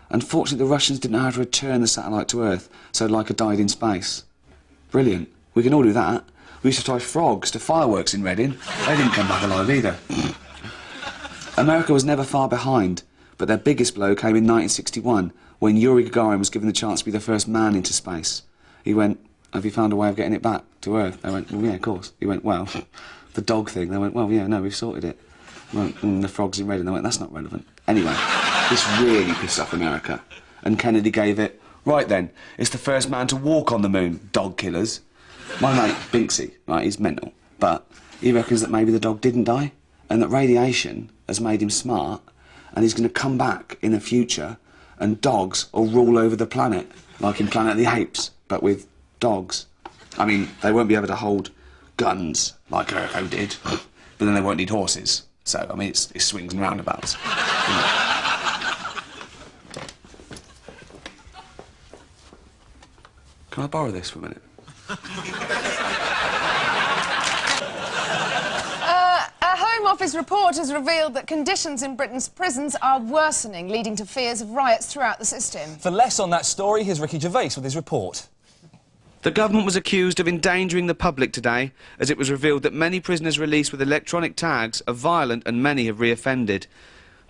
Unfortunately, the Russians didn't know how to return the satellite to Earth, so Laika died in space. Brilliant. We can all do that. We used to tie frogs to fireworks in Reading. They didn't come back alive either. America was never far behind, but their biggest blow came in 1961, when Yuri Gagarin was given the chance to be the first man into space. He went, have you found a way of getting it back to Earth? They went, well, yeah, of course. He went, well, the dog thing. They went, well, yeah, no, we've sorted it. And the frogs in Reading, they went, that's not relevant. Anyway, this really pissed off America. And Kennedy gave it, right then, it's the first man to walk on the moon, dog killers. My mate, Binksy, right, he's mental, but he reckons that maybe the dog didn't die, and that radiation has made him smart, and he's going to come back in the future, and dogs will rule over the planet, like in Planet of the Apes, but with dogs. I mean, they won't be able to hold guns like Urko did, but then they won't need horses. So, I mean, it's swings and roundabouts. Can I borrow this for a minute? A Home Office report has revealed that conditions in Britain's prisons are worsening, leading to fears of riots throughout the system. For less on that story, here's Ricky Gervais with his report. The government was accused of endangering the public today, as it was revealed that many prisoners released with electronic tags are violent and many have reoffended.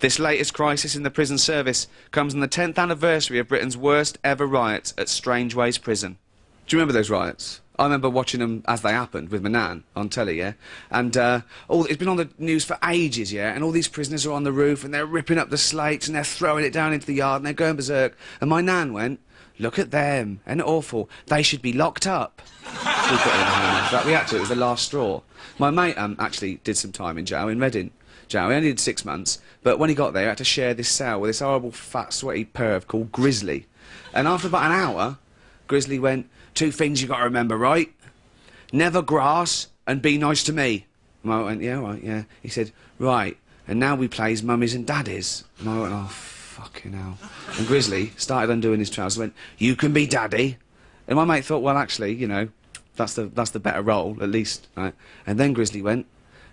This latest crisis in the prison service comes on the 10th anniversary of Britain's worst ever riots at Strangeways Prison. Do you remember those riots? I remember watching them as they happened with my nan on telly, yeah? And it's been on the news for ages, yeah? And all these prisoners are on the roof and they're ripping up the slates and they're throwing it down into the yard and they're going berserk. And my nan went, "Look at them, and awful. They should be locked up." We put it in the hand. That we had to. It was the last straw. My mate actually did some time in jail in Reading. Jail. He only did 6 months, but when he got there, he had to share this cell with this horrible, fat, sweaty perv called Grizzly. And after about an hour, Grizzly went, "Two things you got to remember, right? Never grass and be nice to me." And I went, "Yeah, right, yeah." He said, "Right, and now we plays mummies and daddies." And I went, "Oh, fucking hell." And Grizzly started undoing his trousers and went, "You can be daddy." And my mate thought, well, actually, you know, that's the better role, at least, right? And then Grizzly went,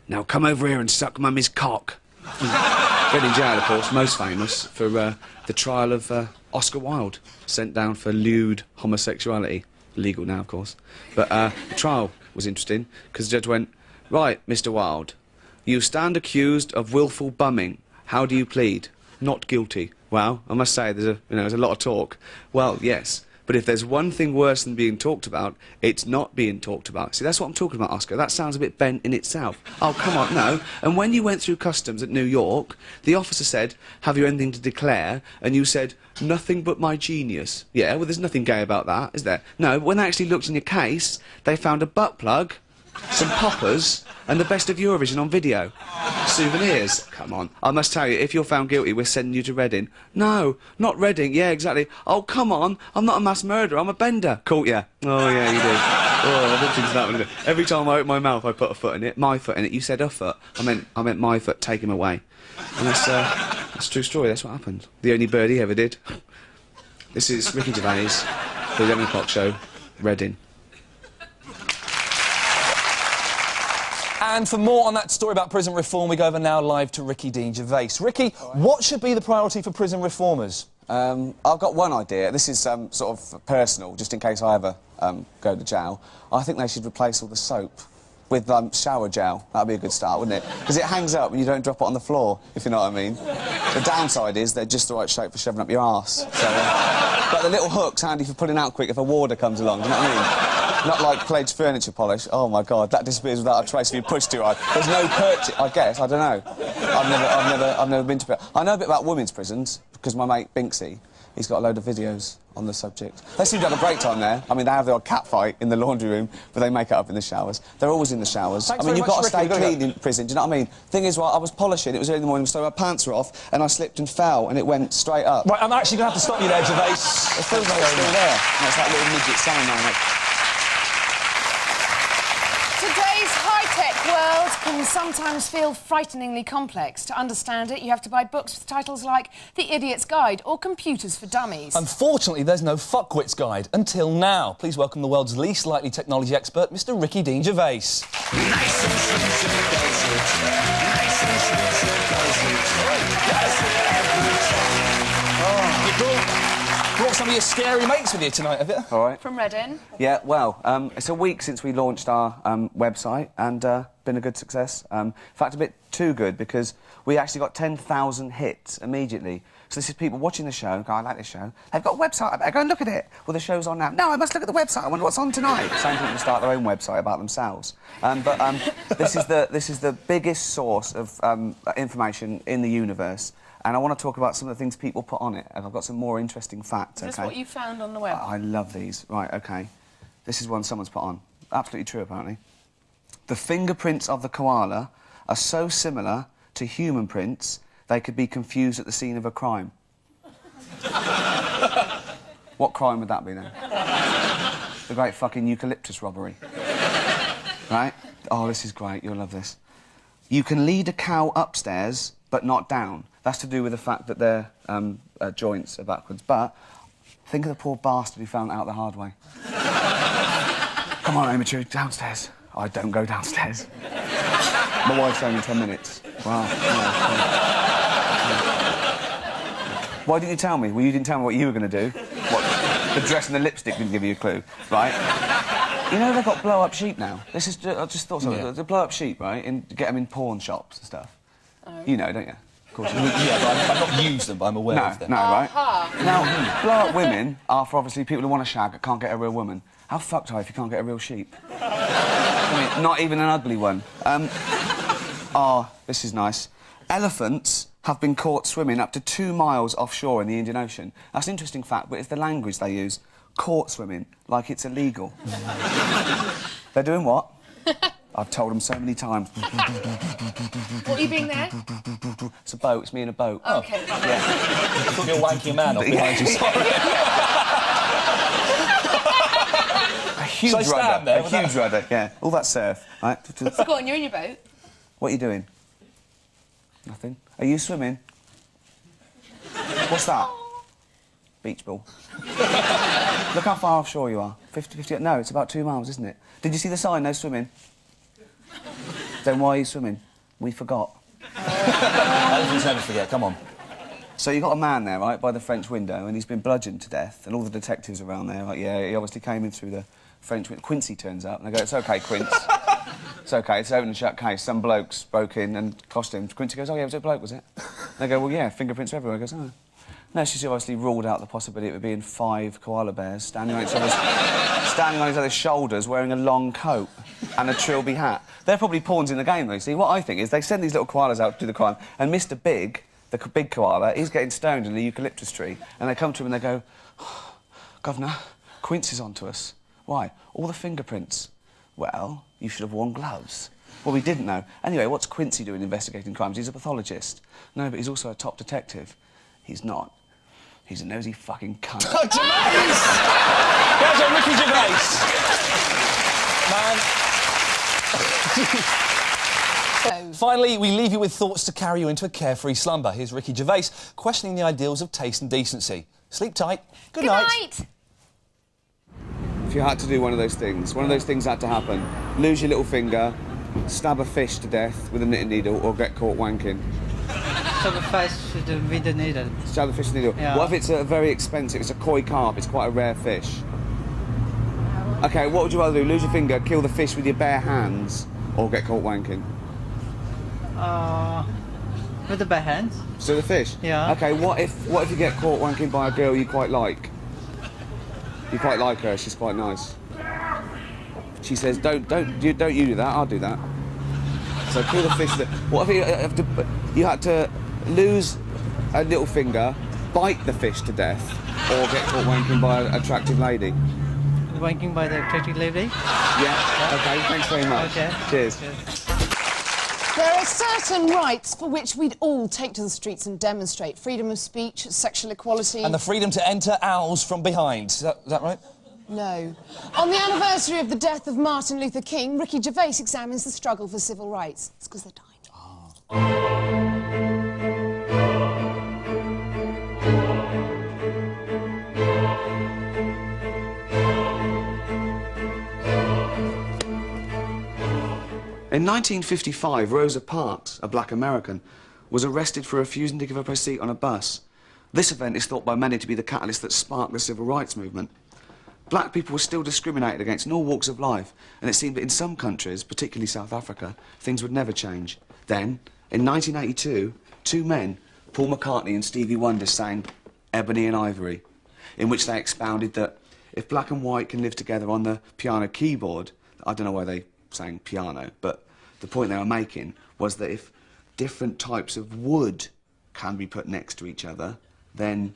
"Now come over here and suck mummy's cock." Reading jail, of course, most famous for the trial of Oscar Wilde, sent down for lewd homosexuality. Legal now, of course. But the trial was interesting, because the judge went, "Right, Mr. Wilde, you stand accused of willful bumming. How do you plead?" "Not guilty." Well, I must say, there's a lot of talk. Well, yes. But if there's one thing worse than being talked about, it's not being talked about. See, that's what I'm talking about, Oscar. That sounds a bit bent in itself. Oh, come on, no. And when you went through customs at New York, the officer said, "Have you anything to declare?" And you said, "Nothing but my genius." Yeah, well, there's nothing gay about that, is there? No, but when they actually looked in your case, they found a butt plug, some poppers, and the best of Eurovision on video. Souvenirs. Come on. I must tell you, if you're found guilty, we're sending you to Reading. "No, not Reading." "Yeah, exactly." "Oh, come on. I'm not a mass murderer. I'm a bender." "Caught ya." "Oh, yeah, you did." Oh, I looked into that one. Every time I opened my mouth, I put a foot in it. My foot in it. You said a foot. I meant my foot. Take him away. And that's a true story. That's what happened. The only bird he ever did. This is Ricky Gervais, the 11 o'clock show, Reading. And for more on that story about prison reform, we go over now live to Ricky Dean Gervais. Ricky, what should be the priority for prison reformers? I've got one idea. This is sort of personal, just in case I ever go to jail. I think they should replace all the soap with shower gel. That'd be a good start, wouldn't it? Because it hangs up and you don't drop it on the floor, if you know what I mean. The downside is they're just the right shape for shoving up your arse. So, but the little hook's handy for pulling out quick if a warder comes along, do you know what I mean? Not like pledge furniture polish. Oh my God, that disappears without a trace if you push too hard. There's no purchase, I guess. I don't know. I've never been to. I know a bit about women's prisons because my mate Binksy, he's got a load of videos on the subject. They seem to have a great time there. I mean, they have the odd cat fight in the laundry room, but they make it up in the showers. They're always in the showers. Thanks I mean, you've got to Ricky. stay clean in prison. Do you know what I mean? Thing is, well, I was polishing. It was early in the morning, so my pants were off, and I slipped and fell, and it went straight up. Right, I'm actually going to have to stop you there, Gervais. It feels like it's still there. That's that little midget saying that. Today's high-tech world can sometimes feel frighteningly complex. To understand it, you have to buy books with titles like The Idiot's Guide or Computers for Dummies. Unfortunately, there's no fuckwit's guide until now. Please welcome the world's least likely technology expert, Mr. Ricky Dean Gervais. Nice and sweet it does it. Nice and sweet it does it. Does it every time. You brought some of your scary mates with you tonight, have you? All right. From Reading. Yeah, well, it's a week since we launched our website and been a good success. In fact, a bit too good because we actually got 10,000 hits immediately. So this is people watching the show and go, "I like this show. They've got a website, I better go and look at it." "Well, the show's on now." "No, I must look at the website. I wonder what's on tonight." Same people start their own website about themselves. This is the biggest source of information in the universe. And I want to talk about some of the things people put on it. And I've got some more interesting facts, Is this what you found on the web? I love these. Right, OK. This is one someone's put on. Absolutely true, apparently. The fingerprints of the koala are so similar to human prints, they could be confused at the scene of a crime. What crime would that be, then? The great fucking eucalyptus robbery. Right? Oh, this is great. You'll love this. You can lead a cow upstairs, but not down. That's to do with the fact that their joints are backwards. But think of the poor bastard who found it out the hard way. Come on, amateur, downstairs. I don't go downstairs. My wife's home in 10 minutes. Wow. Why didn't you tell me? Well, you didn't tell me what you were going to do. What? The dress and the lipstick didn't give you a clue, right? You know they've got blow-up sheep now. This is I just thought something. Yeah. The blow-up sheep, right? And get them in pawn shops and stuff. Oh. You know, don't you? Of course. You do. Yeah, but I've not used them, but I'm aware of them. No, right? Now, blow-up women are for obviously people who want to shag but can't get a real woman. How fucked are you if you can't get a real sheep? I mean, not even an ugly one. Oh, this is nice. Elephants have been caught swimming up to 2 miles offshore in the Indian Ocean. That's an interesting fact, but it's the language they use. Caught swimming, like it's illegal. They're doing what? I've told them so many times. What, you being there? It's a boat, it's me in a boat. OK. Yeah. You're wanking a man off behind you, sorry. A huge So I rudder. stand there A with huge that- rudder, yeah. All that surf, right? So go on, you're in your boat. What are you doing? Nothing. Are you swimming? What's that? Beach ball. Look how far offshore you are. 50... No, it's about 2 miles, isn't it? Did you see the sign, no swimming? Then why are you swimming? We forgot. Elephants never forget, come on. So you got a man there, right, by the French window, and he's been bludgeoned to death, and all the detectives around there, like, yeah, he obviously came in through the French window. Quincy turns up, and they go, it's OK, Quince. It's OK, it's an open and shut case. Some blokes broke in and costumed. Quincy goes, oh, yeah, it was a bloke, was it? They go, well, yeah, fingerprints are everywhere. He goes, oh. No, she's obviously ruled out the possibility of it being 5 koala bears standing on each other's shoulders wearing a long coat and a trilby hat. They're probably pawns in the game, though. See, what I think is they send these little koalas out to do the crime, and Mr. Big, the big koala, he's getting stoned in a eucalyptus tree, and they come to him and they go, oh, Governor, Quince is onto us. Why? All the fingerprints. Well, you should have worn gloves. Well, we didn't know. Anyway, what's Quincy doing investigating crimes? He's a pathologist. No, but he's also a top detective. He's not. He's a nosy fucking cunt. Gervais! There's a Ricky Gervais. Man. Finally, we leave you with thoughts to carry you into a carefree slumber. Here's Ricky Gervais questioning the ideals of taste and decency. Sleep tight. Good night. If you had to do one of those things had to happen, lose your little finger, stab a fish to death with a knitting needle, or get caught wanking. So the fish with the needle. Stab the fish with a needle. Yeah. What if it's a very expensive, it's a koi carp, it's quite a rare fish? OK, what would you rather do? Lose your finger, kill the fish with your bare hands, or get caught wanking? With the bare hands. So the fish? Yeah. OK, what if you get caught wanking by a girl you quite like? You quite like her, she's quite nice. She says, don't you do that, I'll do that. So kill the fish. What if you had to lose a little finger, bite the fish to death, or get caught wanking by an attractive lady? Wanking by the attractive lady? Yeah. OK, thanks very much. Okay. Cheers. There are certain rights for which we'd all take to the streets and demonstrate. Freedom of speech, sexual equality... And the freedom to enter owls from behind. Is that right? No. On the anniversary of the death of Martin Luther King, Ricky Gervais examines the struggle for civil rights. It's because they're dying. In 1955, Rosa Parks, a black American, was arrested for refusing to give up her seat on a bus. This event is thought by many to be the catalyst that sparked the civil rights movement. Black people were still discriminated against in all walks of life, and it seemed that in some countries, particularly South Africa, things would never change. Then, in 1982, 2 men, Paul McCartney and Stevie Wonder, sang Ebony and Ivory, in which they expounded that if black and white can live together on the piano keyboard, I don't know why they sang piano, but the point they were making was that if different types of wood can be put next to each other, then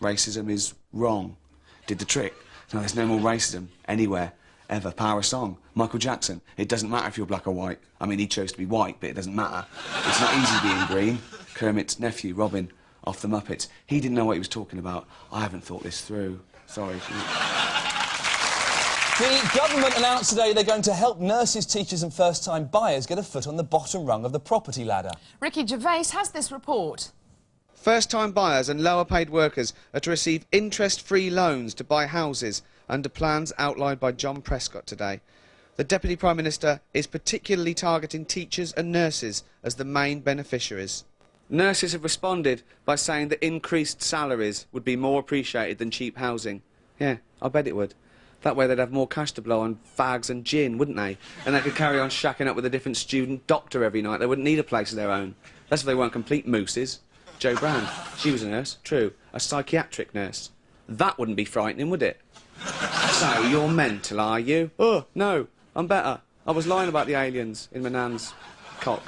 racism is wrong. Did the trick. No, there's no more racism anywhere, ever. Power song. Michael Jackson. It doesn't matter if you're black or white. I mean, he chose to be white, but it doesn't matter. It's not easy being green. Kermit's nephew, Robin, off the Muppets. He didn't know what he was talking about. I haven't thought this through. Sorry. The government announced today they're going to help nurses, teachers and first-time buyers get a foot on the bottom rung of the property ladder. Ricky Gervais has this report. First-time buyers and lower-paid workers are to receive interest-free loans to buy houses under plans outlined by John Prescott today. The Deputy Prime Minister is particularly targeting teachers and nurses as the main beneficiaries. Nurses have responded by saying that increased salaries would be more appreciated than cheap housing. Yeah, I bet it would. That way they'd have more cash to blow on fags and gin, wouldn't they? And they could carry on shacking up with a different student doctor every night. They wouldn't need a place of their own. That's if they weren't complete mooses. Jo Brand, she was a nurse, true, a psychiatric nurse. That wouldn't be frightening, would it? So, you're mental, are you? Oh, no, I'm better. I was lying about the aliens in my nan's cock.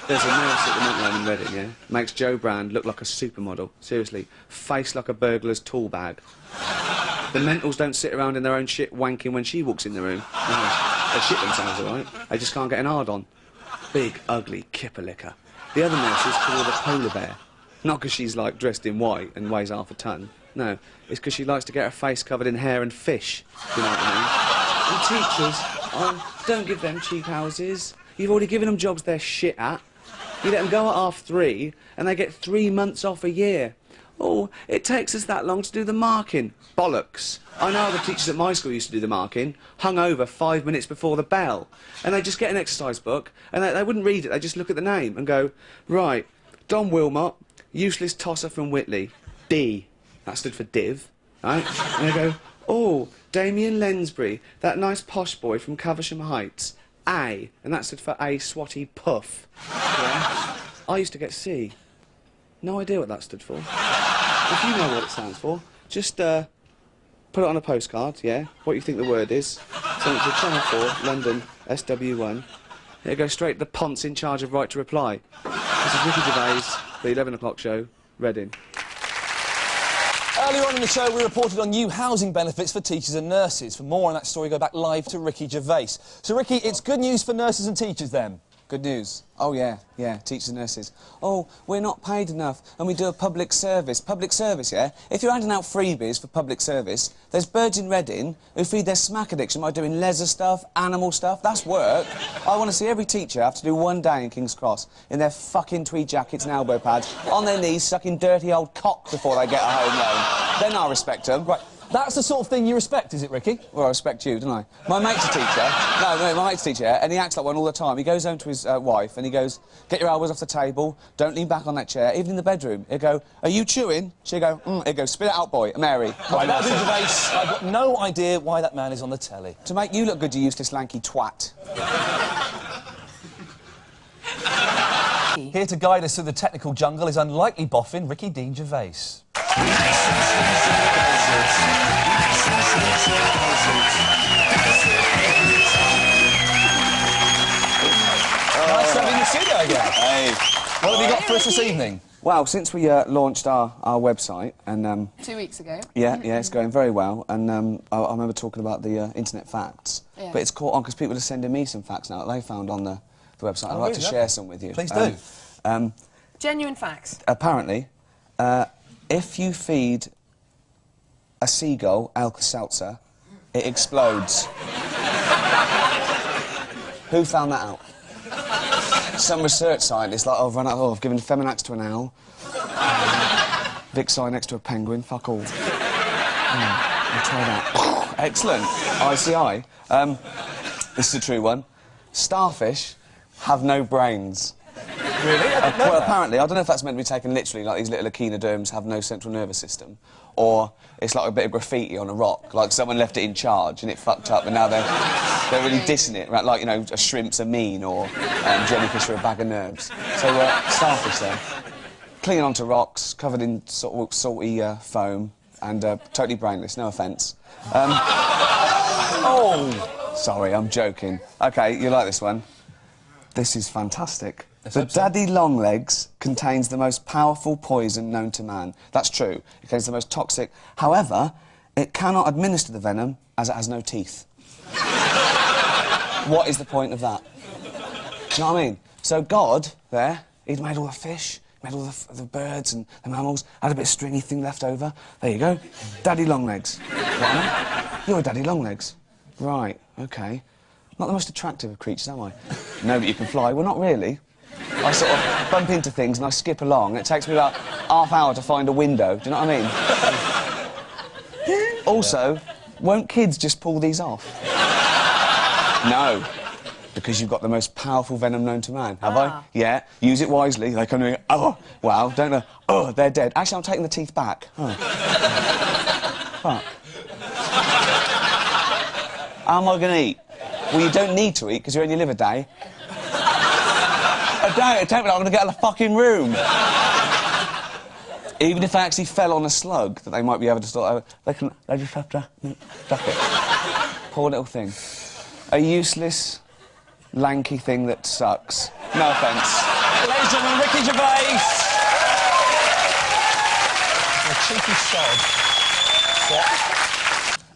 There's a nurse at the mental home in Reading, yeah? Makes Jo Brand look like a supermodel. Seriously. Face like a burglar's tool bag. The mentals don't sit around in their own shit wanking when she walks in the room. No, they shit themselves, all right? They just can't get an hard on. Big, ugly kipper licker. The other nurses call her the polar bear. Not because she's, like, dressed in white and weighs half a ton. No, it's because she likes to get her face covered in hair and fish. You know what I mean? And teachers, don't give them cheap houses. You've already given them jobs they're shit at. You let them go at 3:30 and they get 3 months off a year. Oh, it takes us that long to do the marking. Bollocks. I know the teachers at my school used to do the marking, hung over 5 minutes before the bell. And they just get an exercise book and they wouldn't read it, they just look at the name and go, right, Don Wilmot, useless tosser from Whitley, D. That stood for div, right? And they go, oh, Damien Lensbury, that nice posh boy from Caversham Heights, A. And that stood for A Swatty Puff. Yeah? I used to get C. No idea what that stood for. If you know what it stands for, just put it on a postcard, yeah? What you think the word is. Send it to Channel 4, London, SW1. It'll go straight to the ponce in charge of Right to Reply. This is Ricky Gervais, the 11 o'clock show, Reading. Earlier on in the show, we reported on new housing benefits for teachers and nurses. For more on that story, go back live to Ricky Gervais. So, Ricky, it's good news for nurses and teachers, then? Good news. Oh, yeah, teachers and nurses. Oh, we're not paid enough, and we do a public service. Public service, yeah? If you're handing out freebies for public service, there's birds in Reading who feed their smack addiction by doing leisure stuff, animal stuff. That's work. I want to see every teacher have to do 1 day in King's Cross in their fucking tweed jackets and elbow pads, on their knees, sucking dirty old cock before they get a home loan. Then I respect them. Right. That's the sort of thing you respect, is it, Ricky? Well, I respect you, don't I? My mate's a teacher. No, my mate's a teacher, and he acts like one all the time. He goes home to his wife and he goes, get your elbows off the table, don't lean back on that chair, even in the bedroom. He'll go, are you chewing? She'll go, He'll go, spit it out, boy, Mary. Right, now, Gervais, I've got no idea why that man is on the telly. To make you look good, you useless lanky twat. Here to guide us through the technical jungle is unlikely boffin Ricky Dean Gervais. Nice to have you in the studio again. Hey. What have you got for us this evening? Well, since we launched our website, and... 2 weeks ago. Yeah, it's going very well, and I remember talking about the internet facts. Yeah. But it's caught on because people are sending me some facts now that they found on the website. I'd like to share some with you. Please do. Genuine facts. Apparently, if you feed a seagull Alka-Seltzer, it explodes. Who found that out? Some research scientist, like, I've given Feminax to an owl. Vicks next to a penguin, fuck all. I'll try that. Excellent. ICI. This is a true one. Starfish have no brains. Really? Well, apparently, I don't know if that's meant to be taken literally, like these little echinoderms have no central nervous system, or it's like a bit of graffiti on a rock, like someone left it in charge and it fucked up and now they're really dissing it, right? Like, you know, a shrimp's a mean or jellyfish are a bag of nerves. So, starfish there, clinging onto rocks, covered in sort of salty foam and totally brainless, no offence. Oh! Sorry, I'm joking. OK, you like this one? This is fantastic. The daddy longlegs contains the most powerful poison known to man. That's true. It contains the most toxic. However, it cannot administer the venom as it has no teeth. What is the point of that? Do you know what I mean? So God, there, he'd made all the fish, made all the birds and the mammals, had a bit of stringy thing left over. There you go. Daddy longlegs. Right? You're a daddy longlegs. Right, OK. Not the most attractive of creatures, am I? No, but you can fly. Well, not really. I sort of bump into things and I skip along. It takes me about half hour to find a window. Do you know what I mean? Also, won't kids just pull these off? No. Because you've got the most powerful venom known to man. Have I? Yeah. Use it wisely. They come in, oh, wow, don't know. Oh, they're dead. Actually, I'm taking the teeth back. Oh. Fuck. How am I going to eat? Well, you don't need to eat because you only live a day. A day? It take me like I'm going to get out of the fucking room. Even if I actually fell on a slug that they might be able to sort of... They just have to duck it. Poor little thing. A useless, lanky thing that sucks. No offence. Ladies and gentlemen, Ricky Gervais. A cheeky sod.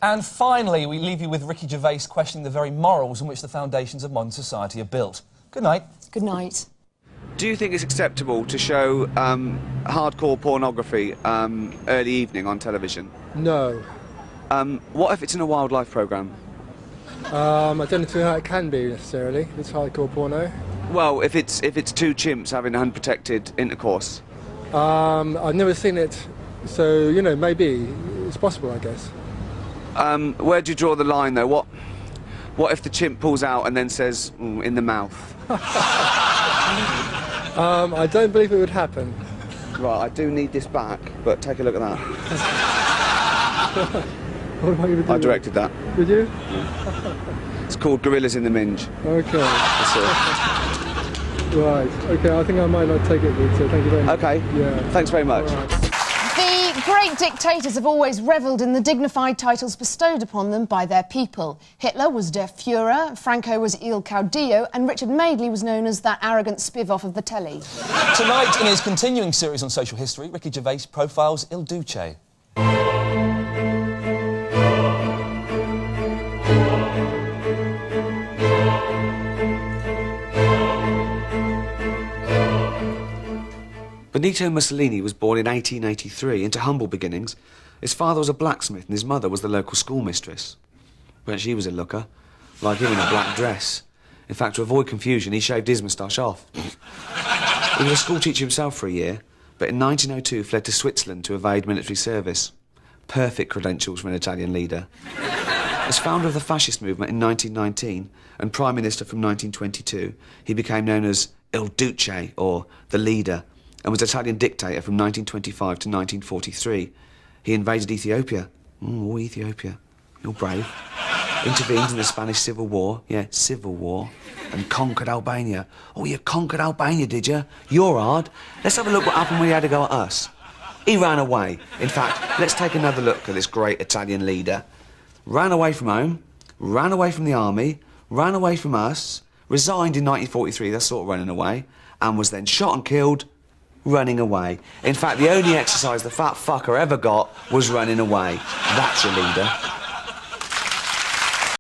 And finally, we leave you with Ricky Gervais questioning the very morals on which the foundations of modern society are built. Good night. Good night. Do you think it's acceptable to show hardcore pornography early evening on television? No. What if it's in a wildlife programme? I don't know how it can be necessarily. It's hardcore porno. Well, if it's two chimps having unprotected intercourse. I've never seen it, so you know, maybe it's possible, I guess. Where do you draw the line, though? What if the chimp pulls out and then says, in the mouth? I don't believe it would happen. Right, I do need this back, but take a look at that. What am I going to do? I directed that. Did you? It's called Gorillas in the Minge. Okay. That's it. Right. Okay, I think I might not take it, so thank you very much. Okay. Yeah. Thanks very much. The great dictators have always revelled in the dignified titles bestowed upon them by their people. Hitler was Der Führer, Franco was Il Caudillo, and Richard Madeley was known as that arrogant spiv-off of the telly. Tonight, in his continuing series on social history, Ricky Gervais profiles Il Duce. Benito Mussolini was born in 1883 into humble beginnings. His father was a blacksmith and his mother was the local schoolmistress. But she was a looker, like him in a black dress. In fact, to avoid confusion, he shaved his moustache off. He was a schoolteacher himself for a year, but in 1902 fled to Switzerland to evade military service. Perfect credentials for an Italian leader. As founder of the fascist movement in 1919 and Prime Minister from 1922, he became known as Il Duce, or the leader, and was Italian dictator from 1925 to 1943. He invaded Ethiopia. Ethiopia. You're brave. Intervened in the Spanish Civil War. Yeah, Civil War. And conquered Albania. Oh, you conquered Albania, did you? You're hard. Let's have a look what happened when he had to go at us. He ran away. In fact, let's take another look at this great Italian leader. Ran away from home, ran away from the army, ran away from us, resigned in 1943, that's sort of running away, and was then shot and killed running away. In fact, the only exercise the fat fucker ever got was running away. That's a leader.